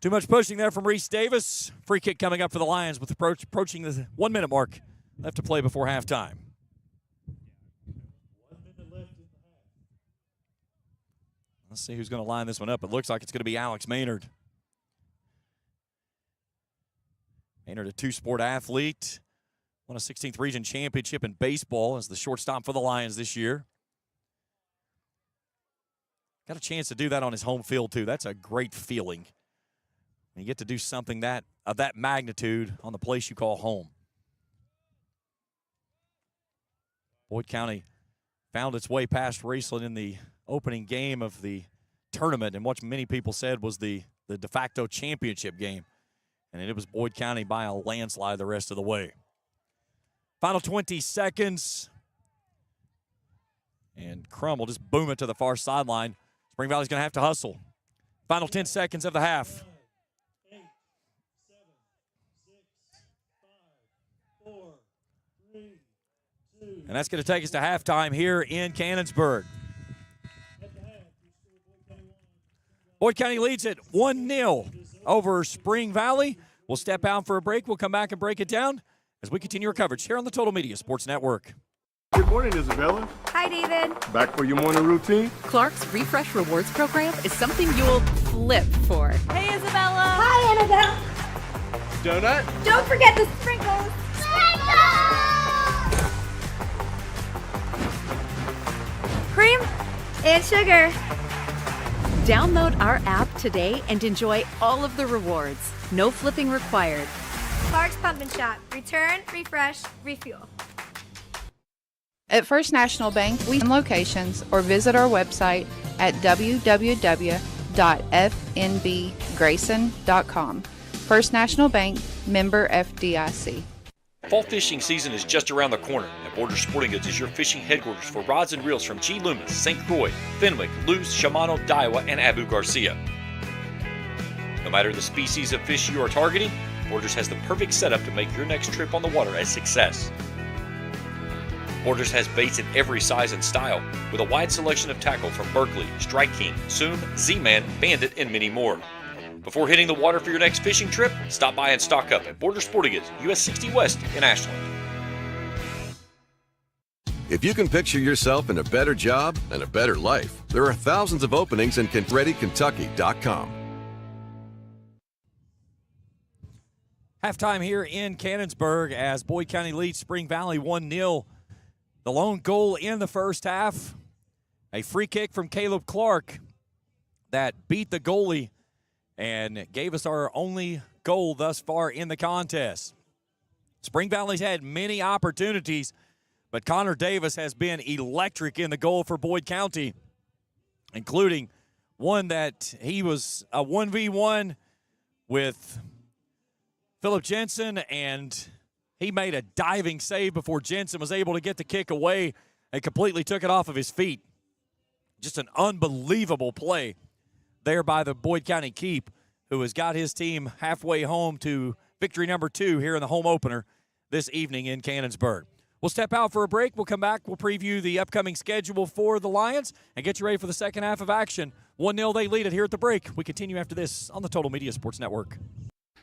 Too much pushing there from Reese Davis. Free kick coming up for the Lions with approaching the 1 minute mark left to play before halftime. Let's see who's going to line this one up. It looks like it's going to be Alex Maynard. Maynard, a 2-sport athlete, won a 16th region championship in baseball as the shortstop for the Lions this year. Got a chance to do that on his home field, too. That's a great feeling. You get to do something of that magnitude on the place you call home. Boyd County found its way past Raceland in the opening game of the tournament, and what many people said was the de facto championship game. And it was Boyd County by a landslide the rest of the way. Final 20 seconds. And Crum will just boom it to the far sideline. Spring Valley's going to have to hustle. Final 10 seconds of the half. 8, 7, 6, 5, 4, 3, 2. And that's going to take us to halftime here in Cannonsburg. Boyd County leads it 1-0 over Spring Valley. We'll step out for a break. We'll come back and break it down as we continue our coverage here on the Total Media Sports Network. Good morning, Isabella. Hi, David. Back for your morning routine? Clark's Refresh Rewards program is something you'll flip for. Hey, Isabella. Hi, Annabelle. Donut? Don't forget the sprinkles. Cream and sugar. Download our app today and enjoy all of the rewards. No flipping required. Sparks Pump and Shop. Return, refresh, refuel. At First National Bank, we have locations or visit our website at www.fnbgrayson.com. First National Bank, member FDIC. Fall fishing season is just around the corner, and Borders Sporting Goods is your fishing headquarters for rods and reels from G. Loomis, St. Croix, Fenwick, Luz, Shimano, Daiwa, and Abu Garcia. No matter the species of fish you are targeting, Borders has the perfect setup to make your next trip on the water a success. Borders has baits in every size and style, with a wide selection of tackle from Berkeley, Strike King, Soon, Z-Man, Bandit, and many more. Before hitting the water for your next fishing trip, stop by and stock up at Borders Sporting Goods, US 60 West in Ashland. If you can picture yourself in a better job and a better life, there are thousands of openings in ReadyKentucky.com. Halftime here in Cannonsburg as Boyd County leads Spring Valley 1-0. The lone goal in the first half, a free kick from Caleb Clark that beat the goalie and gave us our only goal thus far in the contest. Spring Valley's had many opportunities, but Connor Davis has been electric in the goal for Boyd County, including one that he was a 1v1 with Philip Jensen, and he made a diving save before Jensen was able to get the kick away and completely took it off of his feet. Just an unbelievable play there by the Boyd County Keep, who has got his team halfway home to victory number 2 here in the home opener this evening in Cannonsburg. We'll step out for a break. We'll come back. We'll preview the upcoming schedule for the Lions and get you ready for the second half of action. 1-0 they lead it here at the break. We continue after this on the Total Media Sports Network.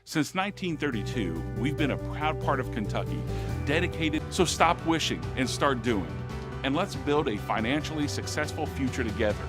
Since 1932, we've been a proud part of Kentucky, dedicated, so stop wishing and start doing. And let's build a financially successful future together.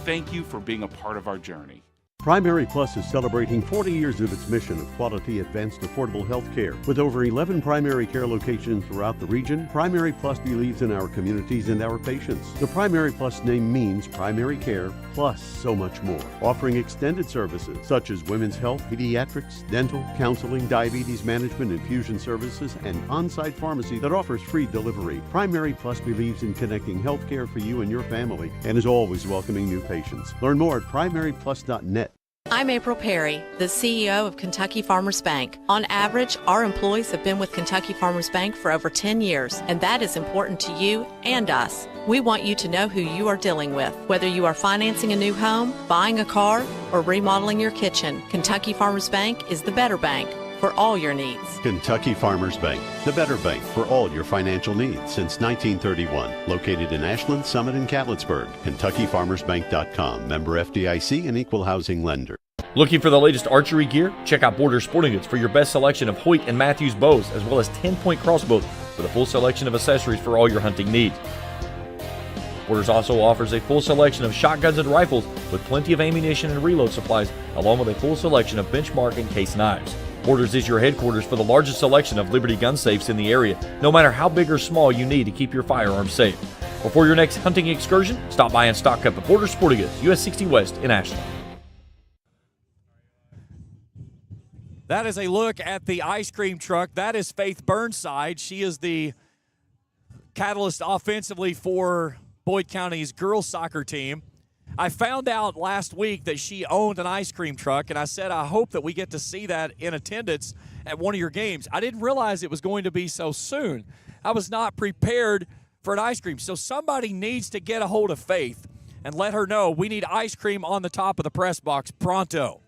Thank you for being a part of our journey. Primary Plus is celebrating 40 years of its mission of quality, advanced, affordable health care. With over 11 primary care locations throughout the region, Primary Plus believes in our communities and our patients. The Primary Plus name means primary care plus so much more, offering extended services such as women's health, pediatrics, dental, counseling, diabetes management, infusion services, and on-site pharmacy that offers free delivery. Primary Plus believes in connecting health care for you and your family and is always welcoming new patients. Learn more at primaryplus.net. I'm April Perry, the CEO of Kentucky Farmers Bank. On average, our employees have been with Kentucky Farmers Bank for over 10 years, and that is important to you and us. We want you to know who you are dealing with. Whether you are financing a new home, buying a car, or remodeling your kitchen, Kentucky Farmers Bank is the better bank for all your needs. Kentucky Farmers Bank, the better bank for all your financial needs since 1931. Located in Ashland, Summit, and Catlettsburg. KentuckyFarmersBank.com. Member FDIC and equal housing lender. Looking for the latest archery gear? Check out Borders Sporting Goods for your best selection of Hoyt and Matthews bows, as well as 10-point crossbows with a full selection of accessories for all your hunting needs. Borders also offers a full selection of shotguns and rifles with plenty of ammunition and reload supplies, along with a full selection of benchmark and case knives. Borders is your headquarters for the largest selection of Liberty gun safes in the area, no matter how big or small you need to keep your firearms safe. Before your next hunting excursion, stop by and stock up at Borders Sporting Goods, US 60 West in Ashland. That is a look at the ice cream truck. That is Faith Burnside. She is the catalyst offensively for Boyd County's girls soccer team. I found out last week that she owned an ice cream truck, and I said I hope that we get to see that in attendance at one of your games. I didn't realize it was going to be so soon. I was not prepared for an ice cream. So somebody needs to get a hold of Faith and let her know we need ice cream on the top of the press box pronto.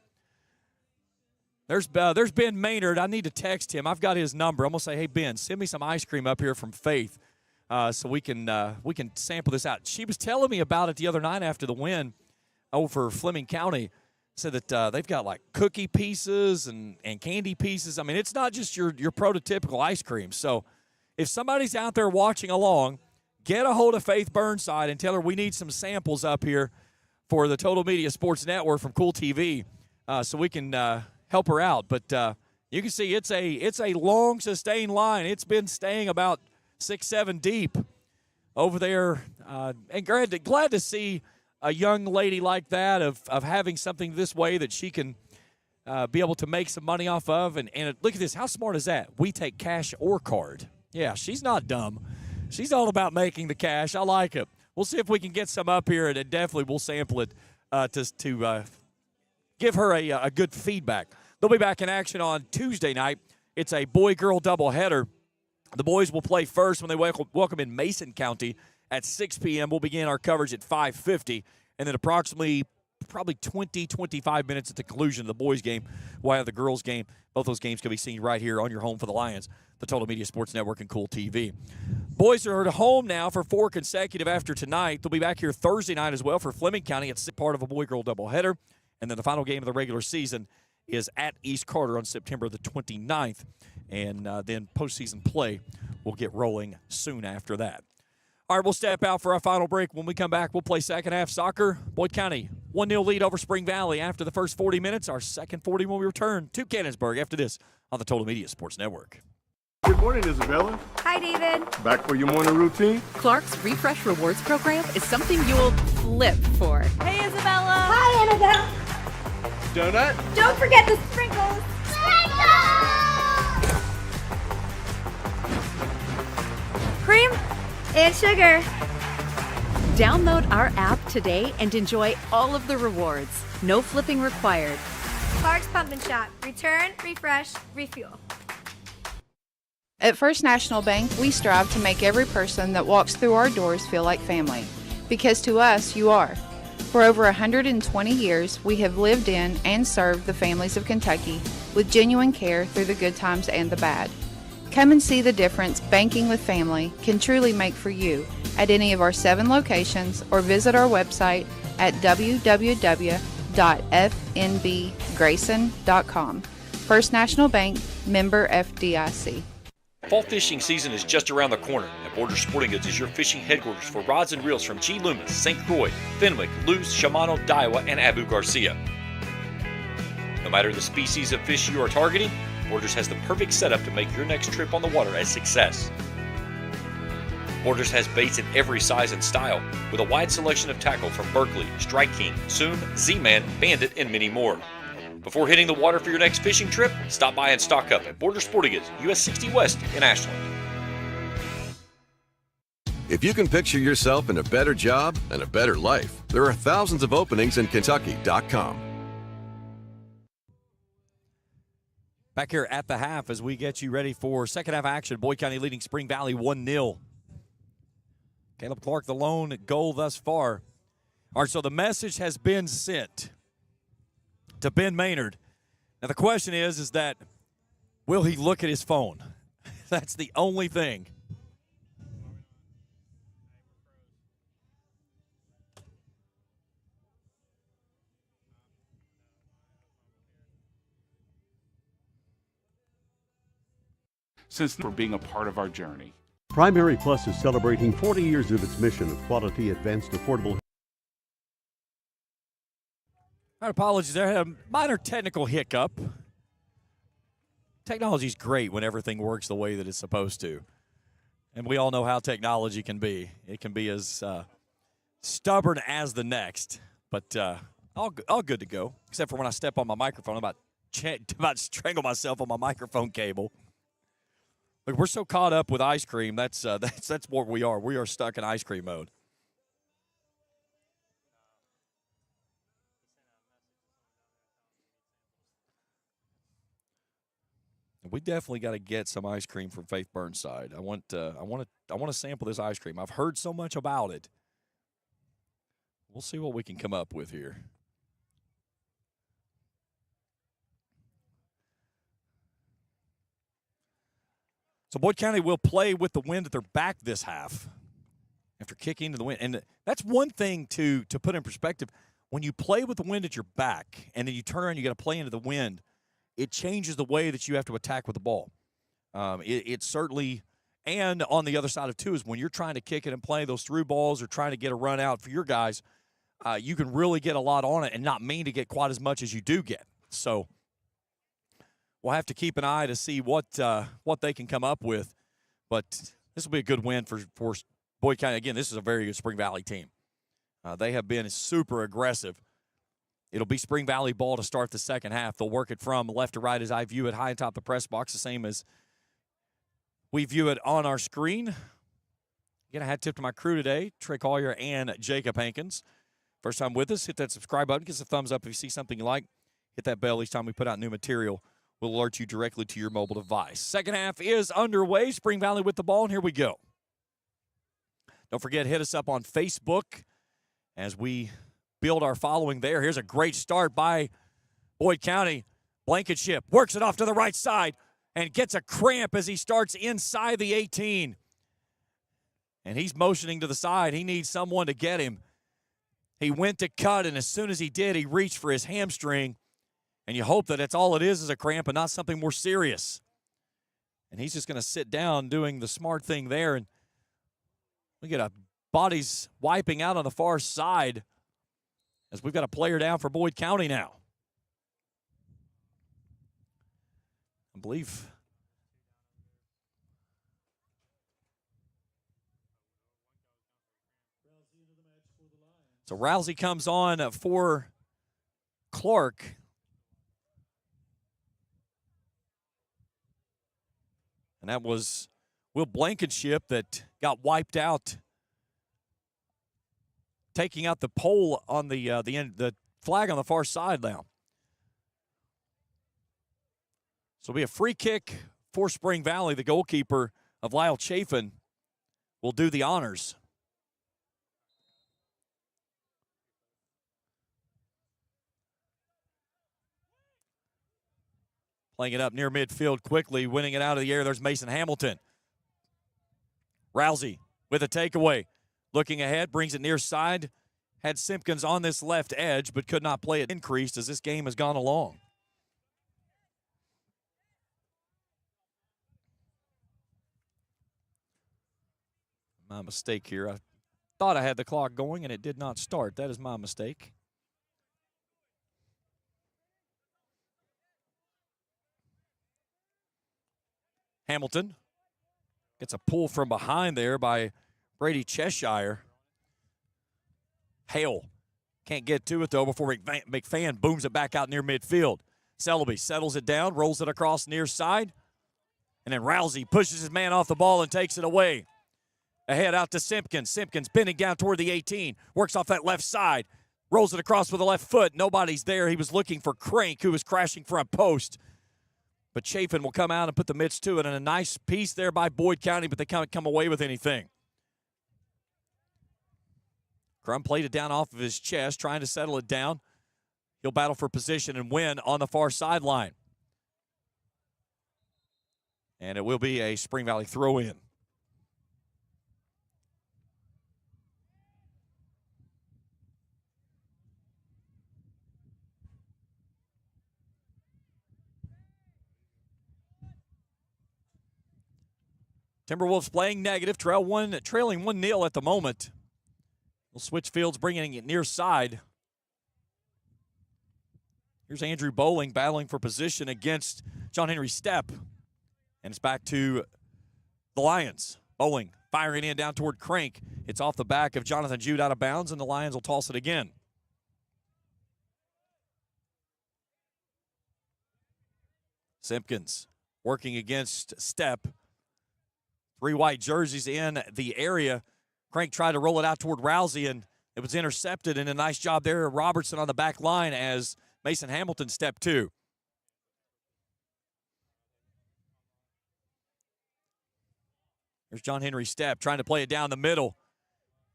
There's Ben Maynard. I need to text him. I've got his number. I'm going to say, hey, Ben, send me some ice cream up here from Faith so we can sample this out. She was telling me about it the other night after the win over Fleming County. Said that they've got like cookie pieces and candy pieces. I mean, it's not just your prototypical ice cream. So if somebody's out there watching along, get a hold of Faith Burnside and tell her we need some samples up here for the Total Media Sports Network from Kool TV so we can help her out. But You can see it's a long, sustained line. It's been staying about 6-7 deep over there. And glad to see a young lady like that of having something this way that she can be able to make some money off of. And look at this. How smart is that? We take cash or card. Yeah, she's not dumb. She's all about making the cash. I like it. We'll see if we can get some up here, and definitely we'll sample it to give her a good feedback. They'll be back in action on Tuesday night. It's a boy-girl doubleheader. The boys will play first when they welcome in Mason County at 6 p.m. We'll begin our coverage at 5:50, and then approximately probably 20, 25 minutes at the conclusion of the boys' game. We'll have the girls' game. Both those games can be seen right here on your home for the Lions, the Total Media Sports Network and Kool TV. Boys are at home now for 4 consecutive after tonight. They'll be back here Thursday night as well for Fleming County. It's part of a boy-girl doubleheader. And then the final game of the regular season is at East Carter on September the 29th. And then postseason play will get rolling soon after that. All right, we'll step out for our final break. When we come back, we'll play second half soccer. Boyd County, 1-0 lead over Spring Valley after the first 40 minutes. Our second 40 when we return to Cannonsburg after this on the Total Media Sports Network. Good morning, Isabella. Hi, David. Back for your morning routine? Clark's Refresh Rewards program is something you'll flip for. Hey, Isabella. Hi, Annabelle. Donut? Don't forget the sprinkles. Cream and sugar. Download our app today and enjoy all of the rewards. No flipping required. Clark's Pump and Shop. Return, refresh, refuel. At First National Bank, we strive to make every person that walks through our doors feel like family. Because to us, you are. For over 120 years, we have lived in and served the families of Kentucky with genuine care through the good times and the bad. Come and see the difference banking with family can truly make for you at any of our 7 locations or visit our website at www.fnbgrayson.com. First National Bank, member FDIC. Fall fishing season is just around the corner, and Border Sporting Goods is your fishing headquarters for rods and reels from G. Loomis, St. Croix, Fenwick, Luz, Shimano, Daiwa, and Abu Garcia. No matter the species of fish you are targeting, Borders has the perfect setup to make your next trip on the water a success. Borders has baits in every size and style, with a wide selection of tackle from Berkeley, Strike King, Soon, Z-Man, Bandit, and many more. Before hitting the water for your next fishing trip, stop by and stock up at Border Sporting Goods, US 60 West in Ashland. If you can picture yourself in a better job and a better life, there are thousands of openings in Kentucky.com. Back here at the half as we get you ready for second half action. Boyd County leading Spring Valley 1-0. Caleb Clark, the lone goal thus far. All right, so the message has been sent to Ben Maynard. Now the question is that will he look at his phone? That's the only thing. Since for being a part of our journey. Primary Plus is celebrating 40 years of its mission of quality, advanced, affordable. My apologies there. I had a minor technical hiccup. Technology's great when everything works the way that it's supposed to. And we all know how technology can be. It can be as stubborn as the next. But all good to go, except for when I step on my microphone. I'm about to strangle myself on my microphone cable. Look, we're so caught up with ice cream. That's what we are. We are stuck in ice cream mode. We definitely got to get some ice cream from Faith Burnside. I want to sample this ice cream. I've heard so much about it. We'll see what we can come up with here. So Boyd County will play with the wind at their back this half after kicking into the wind. And that's one thing to put in perspective. When you play with the wind at your back and then you turn around and you got to play into the wind, it changes the way that you have to attack with the ball. It certainly, and on the other side of two is when you're trying to kick it and play those through balls or trying to get a run out for your guys, you can really get a lot on it and not mean to get quite as much as you do get. So we'll have to keep an eye to see what they can come up with. But this will be a good win for Boyd County. Again, this is a very good Spring Valley team. They have been super aggressive. It'll be Spring Valley ball to start the second half. They'll work it from left to right as I view it high atop the press box, the same as we view it on our screen. Again, a hat tip to my crew today, Trey Collier and Jacob Hankins. First time with us, hit that subscribe button, give us a thumbs up if you see something you like. Hit that bell each time we put out new material. We'll alert you directly to your mobile device. Second half is underway. Spring Valley with the ball, and here we go. Don't forget, hit us up on Facebook as we build our following there. Here's a great start by Boyd County. Blankenship works it off to the right side and gets a cramp as he starts inside the 18. And he's motioning to the side. He needs someone to get him. He went to cut, and as soon as he did, he reached for his hamstring. And you hope that that's all it is a cramp and not something more serious. And he's just going to sit down doing the smart thing there. And we get a bodies wiping out on the far side as we've got a player down for Boyd County now. I believe so. Rousey comes on for Clark. And that was Will Blankenship that got wiped out, taking out the pole on the end, the flag on the far side now. So it'll be a free kick for Spring Valley. The goalkeeper of Lyle Chafin will do the honors. Playing it up near midfield quickly, winning it out of the air. There's Mason Hamilton. Rousey with a takeaway. Looking ahead, brings it near side. Had Simpkins on this left edge, but could not play it increased as this game has gone along. My mistake here. I thought I had the clock going, and it did not start. That is my mistake. Hamilton gets a pull from behind there by Brady Cheshire. Hale can't get to it, though, before McFan booms it back out near midfield. Selby settles it down, rolls it across near side, and then Rousey pushes his man off the ball and takes it away. Ahead out to Simpkins. Simpkins bending down toward the 18, works off that left side, rolls it across with the left foot. Nobody's there. He was looking for Crank, who was crashing front post. But Chafin will come out and put the mitts to it, and a nice piece there by Boyd County, but they can't come away with anything. Crum played it down off of his chest, trying to settle it down. He'll battle for position and win on the far sideline. And it will be a Spring Valley throw-in. Timberwolves playing negative, trailing 1-0 at the moment. We'll switch fields, bringing it near side. Here's Andrew Bowling battling for position against John Henry Stepp. And it's back to the Lions. Bowling firing in down toward Crank. It's off the back of Jonathan Jude out of bounds, and the Lions will toss it again. Simpkins working against Stepp. 3 white jerseys in the area. Crank tried to roll it out toward Rousey, and it was intercepted, and a nice job there. Robertson on the back line as Mason Hamilton stepped to. There's John Henry Stepp trying to play it down the middle,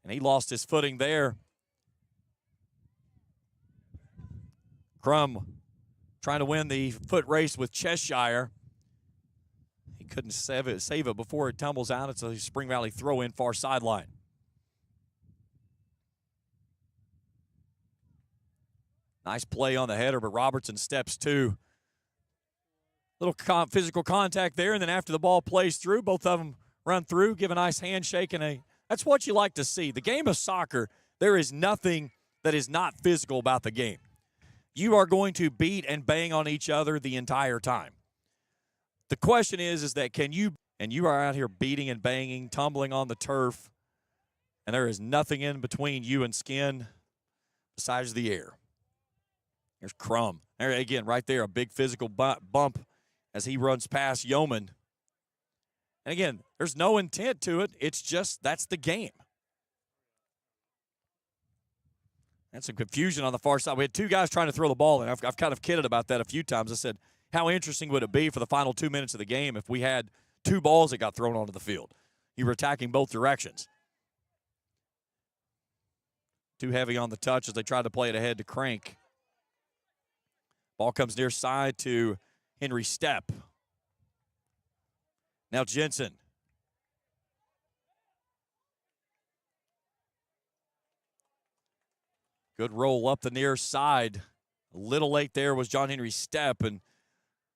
and he lost his footing there. Crum trying to win the foot race with Cheshire. He couldn't save it before it tumbles out. It's a Spring Valley throw-in far sideline. Nice play on the header, but Robertson steps to. Little physical contact there, and then after the ball plays through, both of them run through, give a nice handshake, and that's what you like to see. The game of soccer, there is nothing that is not physical about the game. You are going to beat and bang on each other the entire time. The question is that can you, and you are out here beating and banging, tumbling on the turf, and there is nothing in between you and skin besides the air. There's Crum. There again, right there, a big physical bump as he runs past Yeoman. And again, there's no intent to it. It's just that's the game. That's some confusion on the far side. We had two guys trying to throw the ball in. I've kind of kidded about that a few times. I said, how interesting would it be for the final 2 minutes of the game if we had two balls that got thrown onto the field? You were attacking both directions. Too heavy on the touch as they tried to play it ahead to Crank. Ball comes near side to Henry Stepp. Now Jensen. Good roll up the near side. A little late there was John Henry Stepp, and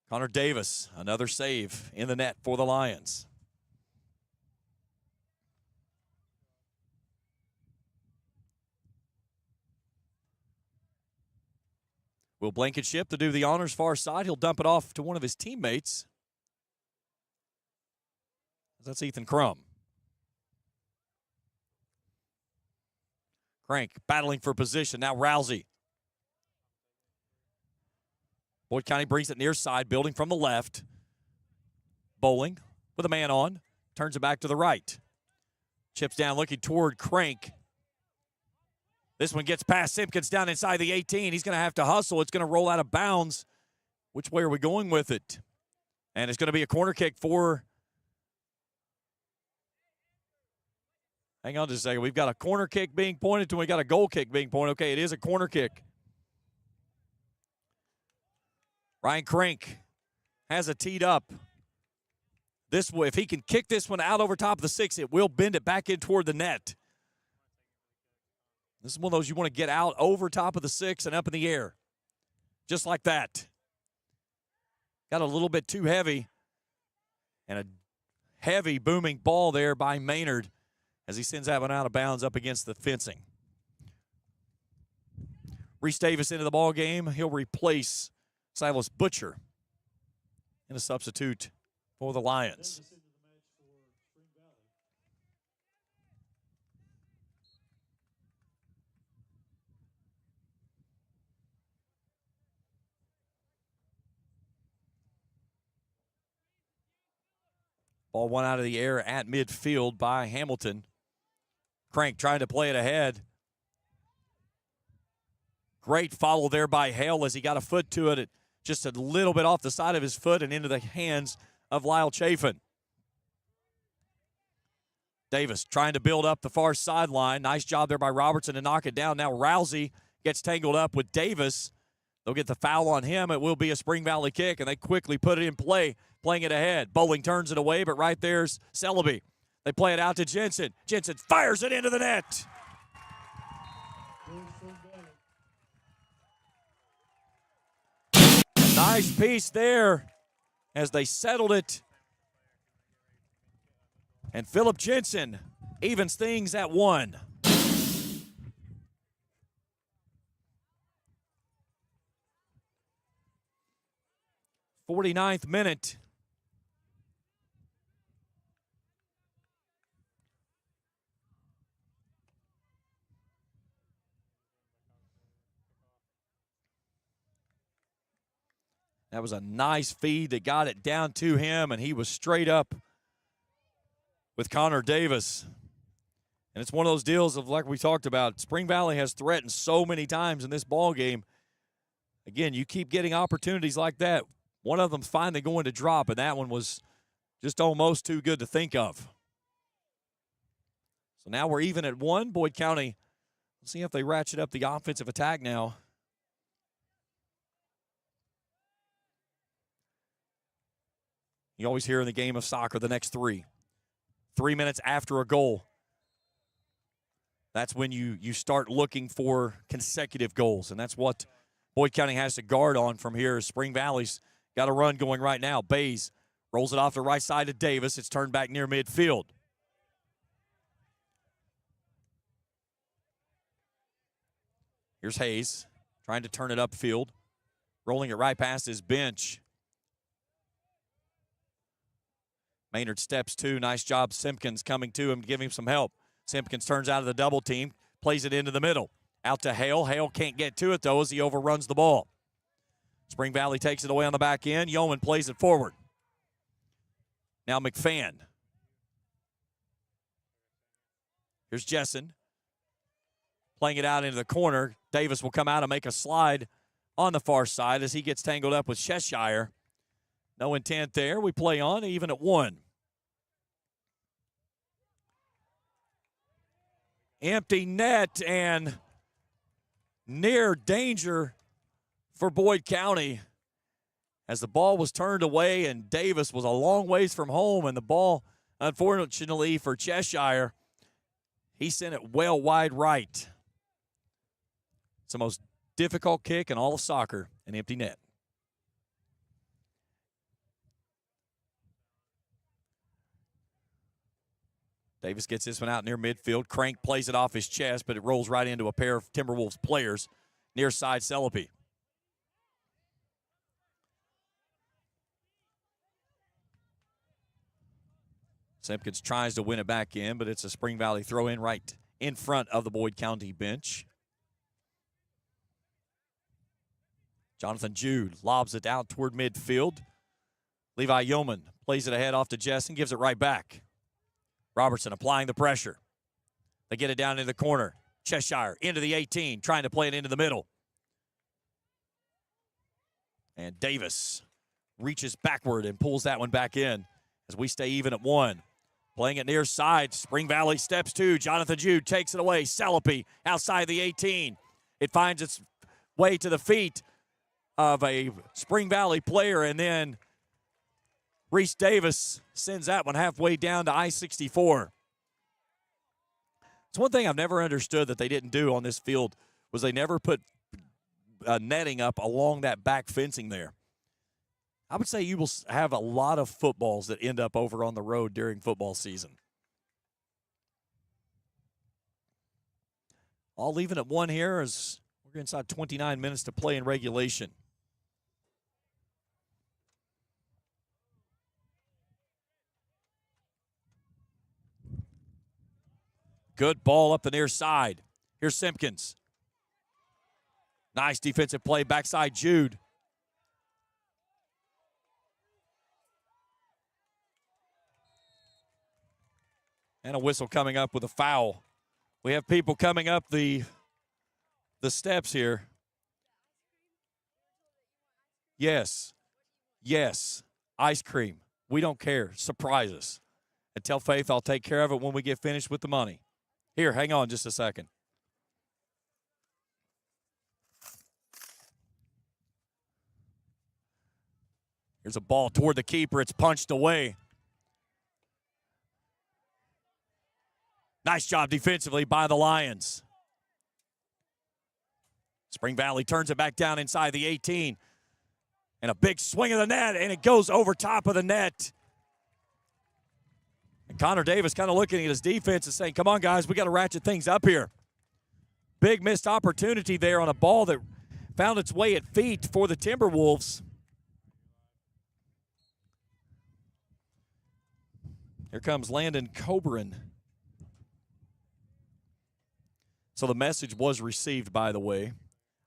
Connor Davis, another save in the net for the Lions. Will Blankenship to do the honors far side. He'll dump it off to one of his teammates. That's Ethan Crum. Crank battling for position. Now Rousey. Boyd County brings it near side, building from the left. Bowling with a man on. Turns it back to the right. Chips down looking toward Crank. This one gets past Simpkins down inside the 18. He's going to have to hustle. It's going to roll out of bounds. Which way are we going with it? And it's going to be a corner kick for... Hang on just a second. We've got a corner kick being pointed to, and we got a goal kick being pointed. Okay, it is a corner kick. Ryan Crank has it teed up. This way, if he can kick this one out over top of the 6, it will bend it back in toward the net. This is one of those you want to get out over top of the 6 and up in the air. Just like that. Got a little bit too heavy. And a heavy booming ball there by Maynard as he sends that one out of bounds up against the fencing. Reese Davis into the ball game. He'll replace Silas Butcher in a substitute for the Lions. Ball one out of the air at midfield by Hamilton. Crank trying to play it ahead. Great follow there by Hale as he got a foot to it. Just a little bit off the side of his foot and into the hands of Lyle Chafin. Davis trying to build up the far sideline. Nice job there by Robertson to knock it down. Now Rousey gets tangled up with Davis. They'll get the foul on him. It will be a Spring Valley kick, and they quickly put it in play, playing it ahead. Bowling turns it away, but right there's Celebi. They play it out to Jensen. Jensen fires it into the net. Nice piece there as they settled it. And Philip Jensen evens things at 1. '49th minute. That was a nice feed that got it down to him, and he was straight up with Connor Davis. And it's one of those deals of, like we talked about, Spring Valley has threatened so many times in this ball game. Again, you keep getting opportunities like that. One of them finally going to drop, and that one was just almost too good to think of. So now we're even at 1. Boyd County, let's see if they ratchet up the offensive attack now. You always hear in the game of soccer the next 3. 3 minutes after a goal. That's when you start looking for consecutive goals, and that's what Boyd County has to guard on from here. Spring Valley's got a run going right now. Bays rolls it off the right side to Davis. It's turned back near midfield. Here's Hayes trying to turn it upfield. Rolling it right past his bench. Maynard steps two. Nice job, Simpkins coming to him, giving him some help. Simpkins turns out of the double team, plays it into the middle. Out to Hale. Hale can't get to it, though, as he overruns the ball. Spring Valley takes it away on the back end. Yeoman plays it forward. Now McFan. Here's Jessen. Playing it out into the corner. Davis will come out and make a slide on the far side as he gets tangled up with Cheshire. No intent there. We play on even at 1. Empty net and near danger for Boyd County as the ball was turned away and Davis was a long ways from home, and the ball, unfortunately for Cheshire, he sent it well wide right. It's the most difficult kick in all of soccer, an empty net. Davis gets this one out near midfield. Crank plays it off his chest, but it rolls right into a pair of Timberwolves players near side Celebi. Simpkins tries to win it back in, but it's a Spring Valley throw in right in front of the Boyd County bench. Jonathan Jude lobs it out toward midfield. Levi Yeoman plays it ahead off to Jessen, gives it right back. Robertson applying the pressure. They get it down into the corner. Cheshire into the 18, trying to play it into the middle. And Davis reaches backward and pulls that one back in as we stay even at 1. Playing it near side. Spring Valley steps 2. Jonathan Jude takes it away. Celebi outside the 18. It finds its way to the feet of a Spring Valley player, and then Reese Davis sends that one halfway down to I-64. It's one thing I've never understood that they didn't do on this field was they never put netting up along that back fencing there. I would say you will have a lot of footballs that end up over on the road during football season. All leaving at 1 here as we're inside 29 minutes to play in regulation. Good ball up the near side. Here's Simpkins. Nice defensive play, backside Jude. And a whistle coming up with a foul. We have people coming up the steps here. Yes. Yes. Ice cream. We don't care. Surprise us. And tell Faith I'll take care of it when we get finished with the money. Here, hang on just a second. Here's a ball toward the keeper. It's punched away. Nice job defensively by the Lions. Spring Valley turns it back down inside the 18. And a big swing of the net, and it goes over top of the net. And Connor Davis kind of looking at his defense and saying, come on, guys, we got to ratchet things up here. Big missed opportunity there on a ball that found its way at feet for the Timberwolves. Here comes Landon Coburn. So the message was received, by the way.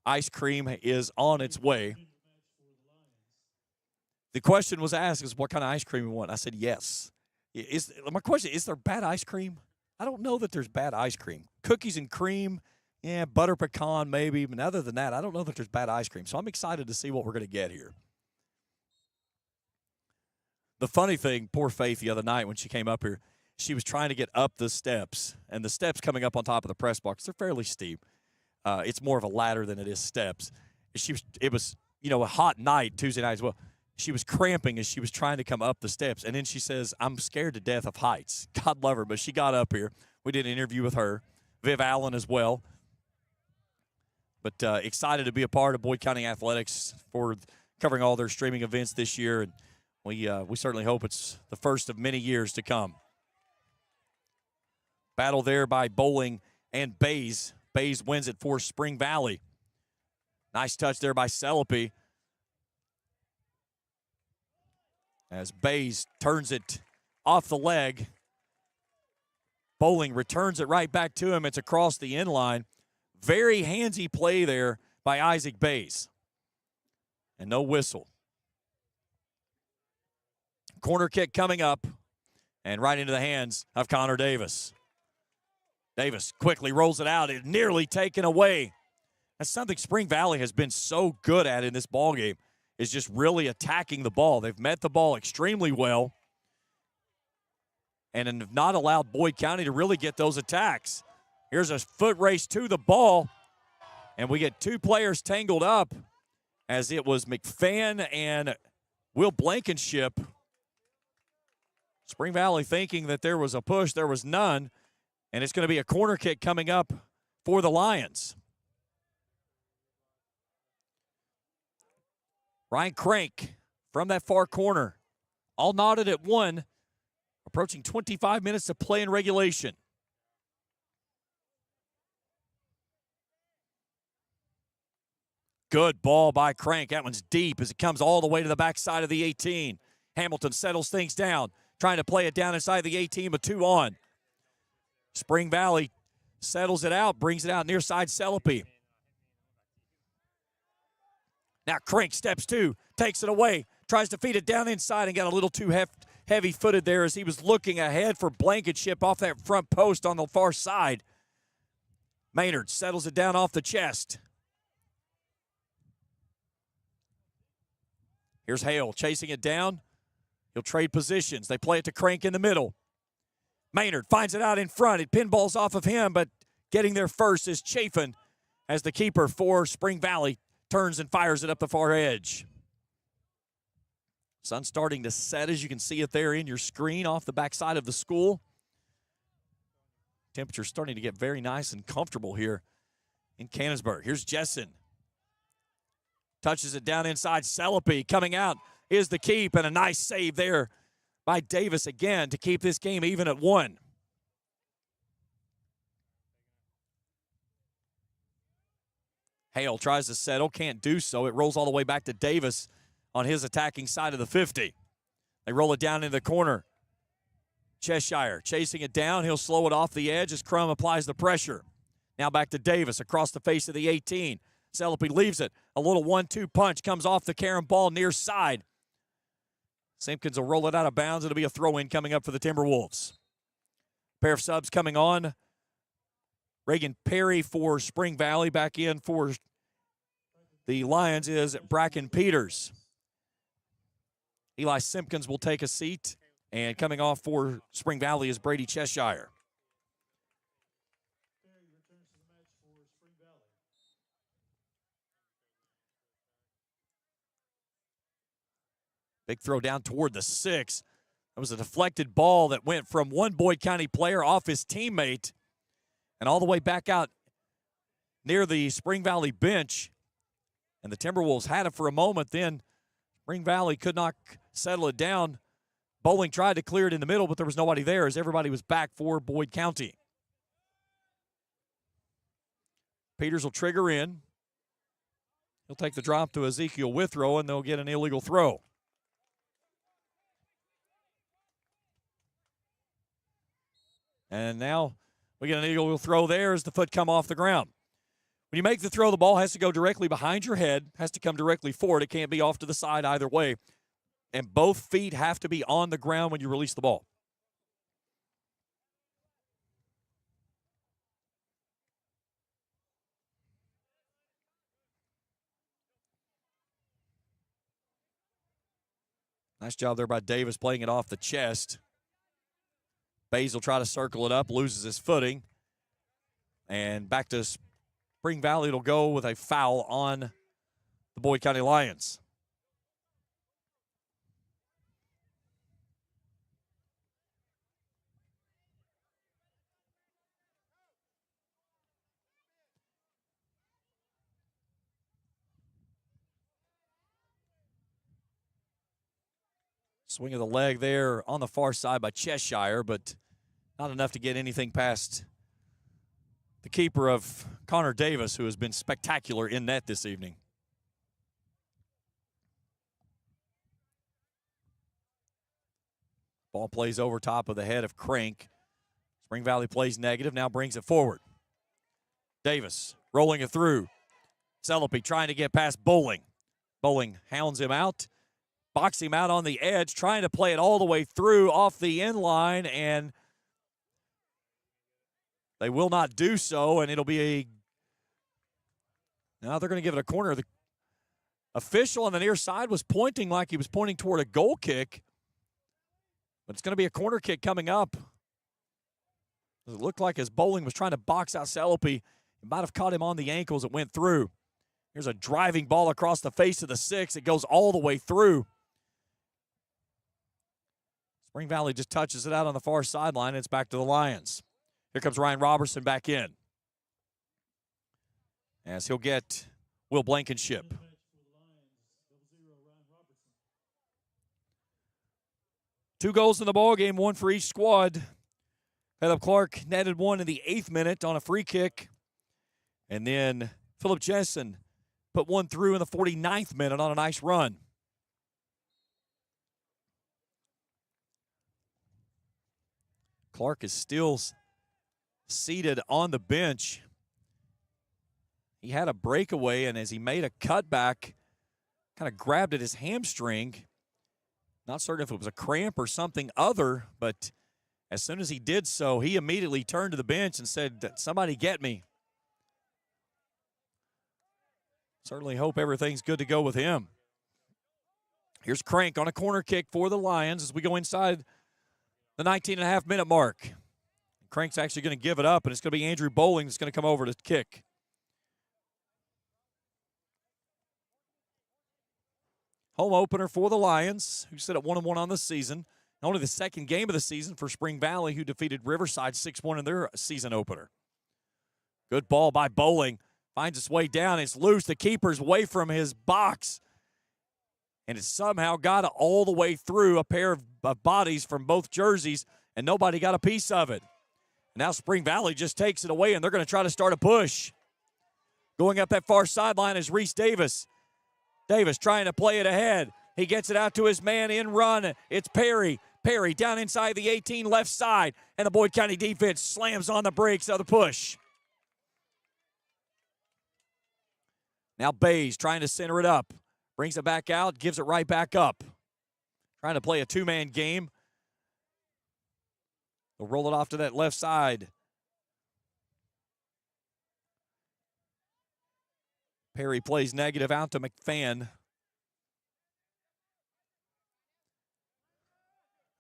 Ice cream is on its way. The question was asked is what kind of ice cream we want. I said yes. My question, is there bad ice cream? I don't know that there's bad ice cream. Cookies and cream, yeah, butter pecan maybe. But other than that, I don't know that there's bad ice cream. So I'm excited to see what we're going to get here. The funny thing, poor Faith the other night when she came up here, she was trying to get up the steps, and the steps coming up on top of the press box, they're fairly steep. It's more of a ladder than it is steps. It was a hot night Tuesday night as well. She was cramping as she was trying to come up the steps, and then she says, I'm scared to death of heights. God love her, but she got up here. We did an interview with her, Viv Allen as well. But excited to be a part of Boyd County Athletics for covering all their streaming events this year, and we certainly hope it's the first of many years to come. Battle there by Bowling and Bays. Bays wins it for Spring Valley. Nice touch there by Celebi. As Bays turns it off the leg. Bowling returns it right back to him. It's across the end line. Very handsy play there by Isaac Bays. And no whistle. Corner kick coming up and right into the hands of Connor Davis. Davis quickly rolls it out. It's nearly taken away. That's something Spring Valley has been so good at in this ballgame, is just really attacking the ball. They've met the ball extremely well and have not allowed Boyd County to really get those attacks. Here's a foot race to the ball, and we get two players tangled up as it was McFan and Will Blankenship. Spring Valley thinking that there was a push. There was none, and it's going to be a corner kick coming up for the Lions. Ryan Crank from that far corner, all knotted at one, approaching 25 minutes to play in regulation. Good ball by Crank. That one's deep as it comes all the way to the backside of the 18. Hamilton settles things down, trying to play it down inside the 18 with 2 on. Spring Valley settles it out, brings it out near side Celepi. Now Crank steps to, takes it away, tries to feed it down inside and got a little too heavy-footed there as he was looking ahead for Blankenship off that front post on the far side. Maynard settles it down off the chest. Here's Hale chasing it down. He'll trade positions. They play it to Crank in the middle. Maynard finds it out in front. It pinballs off of him, but getting there first is Chafin as the keeper for Spring Valley turns and fires it up the far edge. Sun's starting to set, as you can see it there in your screen off the backside of the school. Temperature's starting to get very nice and comfortable here in Canonsburg. Here's Jessen. Touches it down inside. Celepi coming out is the keep, and a nice save there by Davis again to keep this game even at 1. Hale tries to settle, can't do so. It rolls all the way back to Davis on his attacking side of the 50. They roll it down into the corner. Cheshire chasing it down. He'll slow it off the edge as Crum applies the pressure. Now back to Davis across the face of the 18. Celepi leaves it. A little 1-2 punch comes off the Karen ball near side. Simpkins will roll it out of bounds. It'll be a throw-in coming up for the Timberwolves. Pair of subs coming on. Reagan Perry for Spring Valley. Back in for the Lions is Bracken Peters. Eli Simpkins will take a seat. And coming off for Spring Valley is Brady Cheshire. Big throw down toward the 6. That was a deflected ball that went from one Boyd County player off his teammate and all the way back out near the Spring Valley bench. And the Timberwolves had it for a moment. Then Spring Valley could not settle it down. Bowling tried to clear it in the middle, but there was nobody there as everybody was back for Boyd County. Peters will trigger in. He'll take the drop to Ezekiel Withrow, and they'll get an illegal throw. And now we get an illegal throw there as the foot come off the ground. When you make the throw, the ball has to go directly behind your head, has to come directly forward. It can't be off to the side either way. And both feet have to be on the ground when you release the ball. Nice job there by Davis playing it off the chest. Bays will try to circle it up, loses his footing. And back to Spring Valley. It'll go with a foul on the Boyd County Lions. Swing of the leg there on the far side by Cheshire, but not enough to get anything past the keeper of Connor Davis, who has been spectacular in net this evening. Ball plays over top of the head of Crank. Spring Valley plays negative, now brings it forward. Davis rolling it through. Celepi trying to get past Bowling. Bowling hounds him out, boxes him out on the edge, trying to play it all the way through off the end line, and they will not do so, and it'll be a – now they're going to give it a corner. The official on the near side was pointing like he was pointing toward a goal kick, but it's going to be a corner kick coming up. It looked like as Bowling was trying to box out Celepi, it might have caught him on the ankles. It went through. Here's a driving ball across the face of the 6. It goes all the way through. Spring Valley just touches it out on the far sideline, and it's back to the Lions. Here comes Ryan Robertson back in, as he'll get Will Blankenship. 2 goals in the ball game, 1 for each squad. Caleb Clark netted 1 in the 8th minute on a free kick. And then Philip Jessen put 1 through in the 49th minute on a nice run. Clark is still seated on the bench. He had a breakaway, and as he made a cutback, kind of grabbed at his hamstring. Not certain if it was a cramp or something other, but as soon as he did so, he immediately turned to the bench and said, "Somebody get me." Certainly hope everything's good to go with him. Here's Crank on a corner kick for the Lions as we go inside the 19.5-minute mark. Crank's actually going to give it up, and it's going to be Andrew Bowling that's going to come over to kick. Home opener for the Lions, who sit at 1-1 on the season. Only the second game of the season for Spring Valley, who defeated Riverside 6-1 in their season opener. Good ball by Bowling. Finds its way down. It's loose. The keeper's away from his box. And it somehow got all the way through a pair of bodies from both jerseys, and nobody got a piece of it. And now Spring Valley just takes it away, and they're going to try to start a push. Going up that far sideline is Reese Davis. Davis trying to play it ahead. He gets it out to his man in run. It's Perry. Perry down inside the 18 left side, and the Boyd County defense slams on the brakes of the push. Now Bays trying to center it up. Brings it back out, gives it right back up. Trying to play a 2-man game. They'll roll it off to that left side. Perry plays negative out to McFan.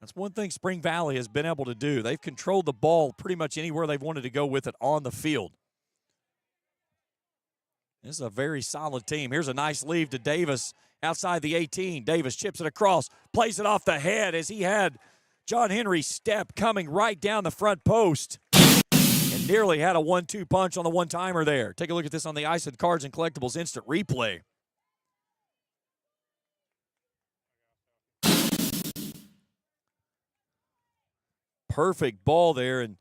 That's one thing Spring Valley has been able to do. They've controlled the ball pretty much anywhere they've wanted to go with it on the field. This is a very solid team. Here's a nice leave to Davis outside the 18. Davis chips it across, plays it off the head as he had John Henry's step coming right down the front post. And nearly had a 1-2 punch on the one-timer there. Take a look at this on the Ice and Cards and Collectibles instant replay. Perfect ball there. And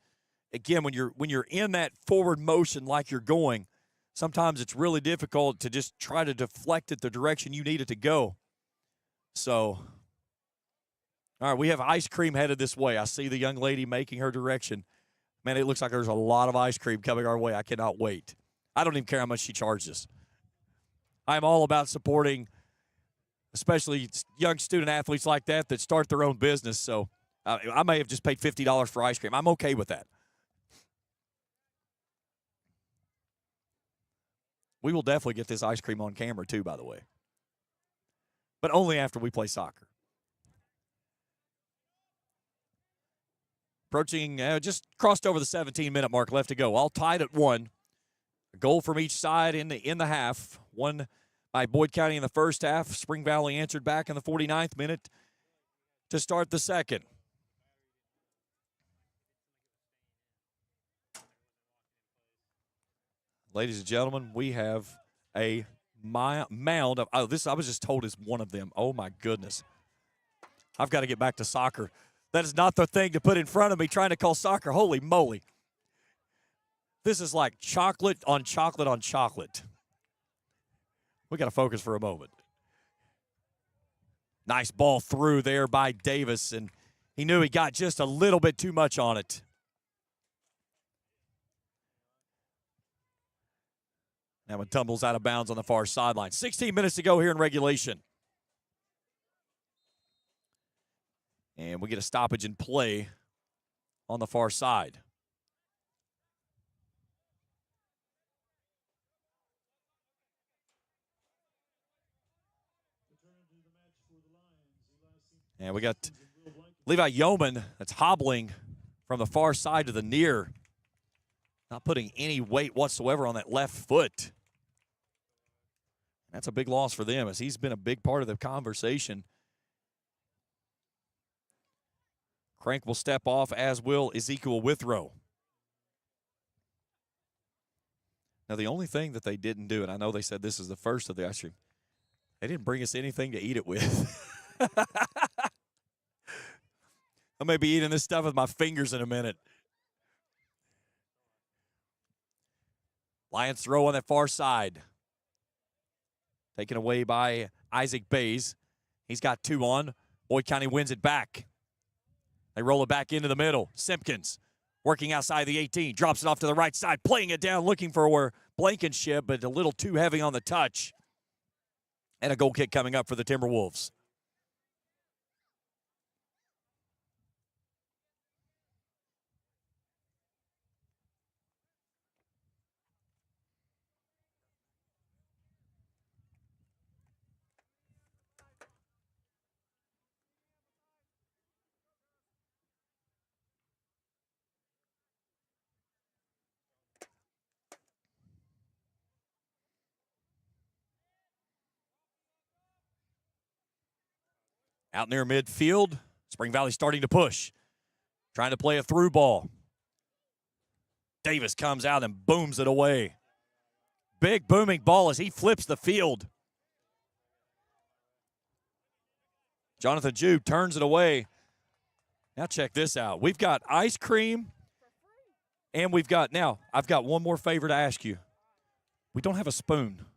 again, when you're in that forward motion like you're going, sometimes it's really difficult to just try to deflect it the direction you need it to go. So, all right, we have ice cream headed this way. I see the young lady making her direction. Man, it looks like there's a lot of ice cream coming our way. I cannot wait. I don't even care how much she charges. I'm all about supporting, especially young student athletes like that start their own business. So I may have just paid $50 for ice cream. I'm okay with that. We will definitely get this ice cream on camera, too, by the way. But only after we play soccer. Approaching, just crossed over the 17-minute mark, left to go. All tied at 1. A goal from each side in the half. One by Boyd County in the first half. Spring Valley answered back in the 49th minute to start the second. Ladies and gentlemen, we have a mound of – this I was just told is one of them. Oh, my goodness. I've got to get back to soccer. That is not the thing to put in front of me trying to call soccer. Holy moly. This is like chocolate on chocolate on chocolate. We got to focus for a moment. Nice ball through there by Davis, and He knew he got just a little bit too much on it. Now it tumbles out of bounds on the far sideline. 16 minutes to go here in regulation. And we get a stoppage in play on the far side. And we got Levi Yeoman that's hobbling from the far side to the near, not putting any weight whatsoever on that left foot. That's a big loss for them, as he's been a big part of the conversation. Crank will step off, as will Ezekiel Withrow. Now, the only thing that they didn't do, and I know they said this is the first of the ice cream, they didn't bring us anything to eat it with. I may be eating this stuff with my fingers in a minute. Lions throw on that far side. Taken away by Isaac Bays. He's got 2 on. Boyd County wins it back. They roll it back into the middle. Simpkins working outside the 18. Drops it off to the right side. Playing it down, looking for Blankenship, but a little too heavy on the touch. And a goal kick coming up for the Timberwolves. Out near midfield, Spring Valley starting to push. Trying to play a through ball. Davis comes out and booms it away. Big booming ball as he flips the field. Jonathan Jude turns it away. Now check this out. We've got ice cream, and I've got one more favor to ask you. We don't have a spoon.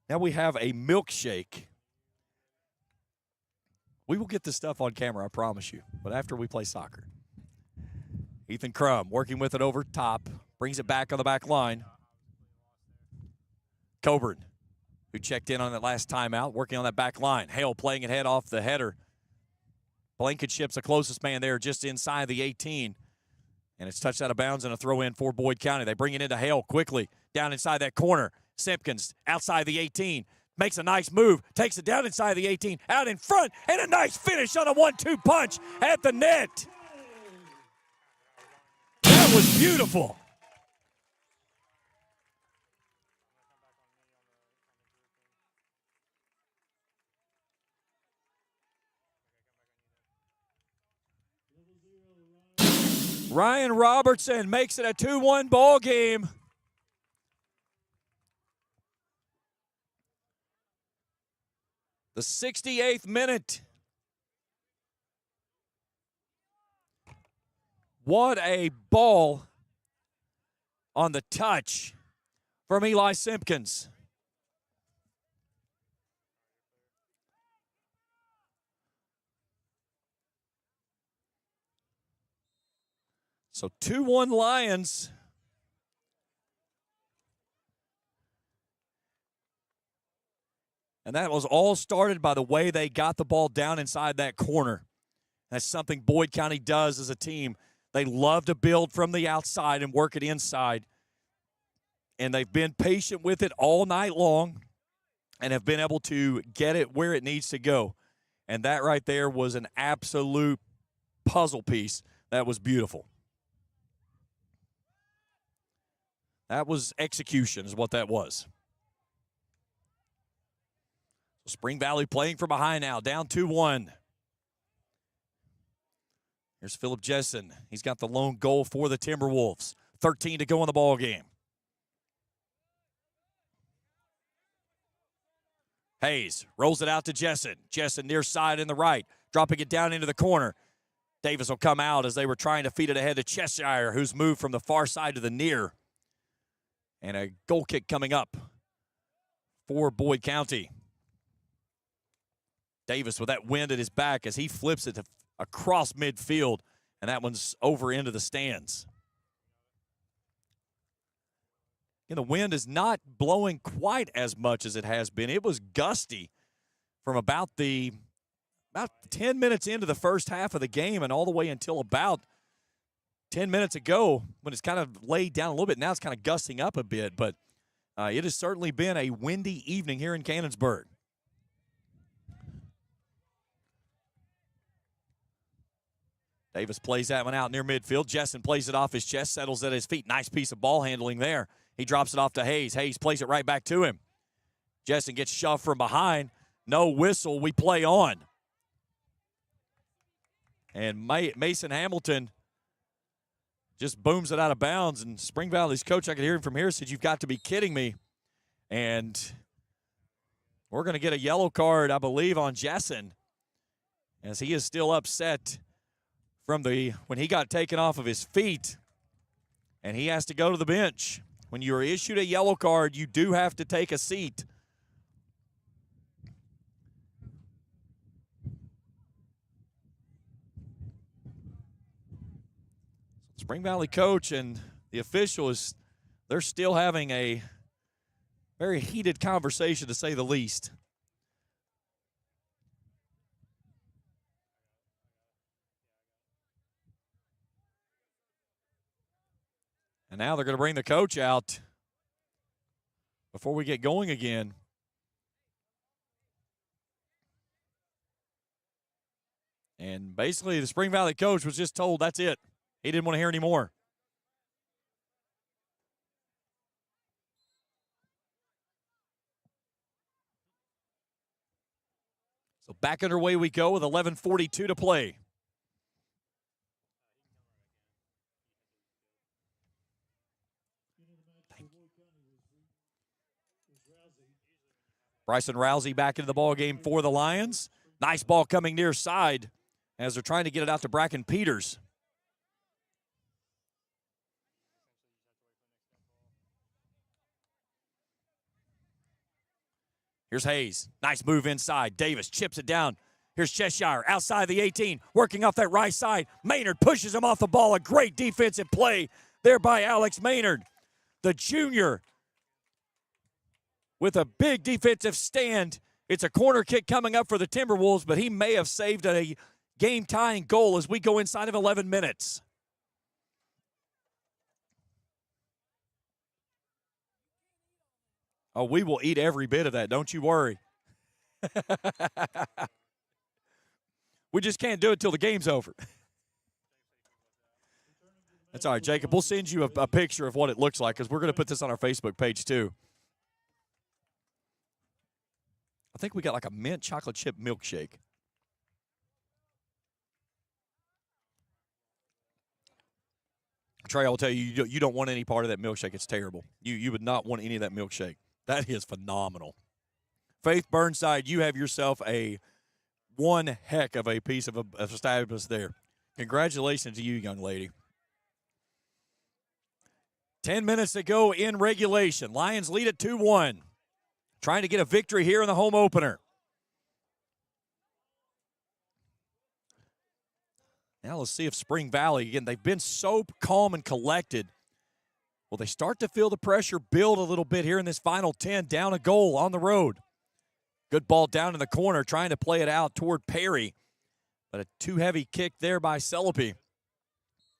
Now we have a milkshake. We will get this stuff on camera, I promise you, but after we play soccer. Ethan Crum working with it over top, brings it back on the back line. Coburn, who checked in on that last timeout, working on that back line. Hale playing it head off the header. Blankenship's the closest man there, just inside the 18. And it's touched out of bounds and a throw in for Boyd County. They bring it into Hale quickly, down inside that corner. Simpkins outside the 18, makes a nice move, takes it down inside the 18, out in front, and a nice finish on a 1-2 punch at the net. That was beautiful. Ryan Robertson makes it a 2-1 ball game. The 68th minute. What a ball on the touch from Eli Simpkins. So 2-1 Lions. And that was all started by the way they got the ball down inside that corner. That's something Boyd County does as a team. They love to build from the outside and work it inside. And they've been patient with it all night long and have been able to get it where it needs to go. And that right there was an absolute puzzle piece. That was beautiful. That was execution is what that was. Spring Valley playing from behind now, down 2-1. Here's Philip Jessen. He's got the lone goal for the Timberwolves. 13 to go in the ball game. Hayes rolls it out to Jessen. Jessen near side in the right, dropping it down into the corner. Davis will come out as they were trying to feed it ahead to Cheshire, who's moved from the far side to the near. And a goal kick coming up for Boyd County. Davis with that wind at his back as he flips it across midfield, and that one's over into the stands. And the wind is not blowing quite as much as it has been. It was gusty from about 10 minutes into the first half of the game and all the way until about 10 minutes ago when it's kind of laid down a little bit. Now it's kind of gusting up a bit, but it has certainly been a windy evening here in Cannonsburg. Davis plays that one out near midfield. Jessen plays it off his chest, settles at his feet. Nice piece of ball handling there. He drops it off to Hayes. Hayes plays it right back to him. Jessen gets shoved from behind. No whistle. We play on. And Mason Hamilton just booms it out of bounds. And Spring Valley's coach, I could hear him from here, said, "You've got to be kidding me." And we're going to get a yellow card, I believe, on Jessen, as he is still upset from when he got taken off of his feet, and he has to go to the bench. When you are issued a yellow card, you do have to take a seat. Spring Valley coach and the official they're still having a very heated conversation, to say the least. And now they're going to bring the coach out before we get going again. And basically the Spring Valley coach was just told that's it. He didn't want to hear any more. So back underway we go with 11:42 to play. Bryson Rousey back into the ball game for the Lions. Nice ball coming near side as they're trying to get it out to Bracken Peters. Here's Hayes. Nice move inside. Davis chips it down. Here's Cheshire outside the 18, working off that right side. Maynard pushes him off the ball. A great defensive play there by Alex Maynard, the junior, with a big defensive stand. It's a corner kick coming up for the Timberwolves, but he may have saved a game-tying goal as we go inside of 11 minutes. Oh, we will eat every bit of that, don't you worry. We just can't do it till the game's over. That's all right, Jacob. We'll send you a picture of what it looks like because we're going to put this on our Facebook page too. I think we got like a mint chocolate chip milkshake. Trey, I'll tell you, you don't want any part of that milkshake. It's terrible. You would not want any of that milkshake. That is phenomenal. Faith Burnside, you have yourself one heck of a piece of establishment there. Congratulations to you, young lady. 10 minutes to go in regulation. Lions lead at 2-1. Trying to get a victory here in the home opener. Now let's see if Spring Valley, again, they've been so calm and collected. Will they start to feel the pressure build a little bit here in this final 10, down a goal on the road? Good ball down in the corner, trying to play it out toward Perry. But a too heavy kick there by Celebi.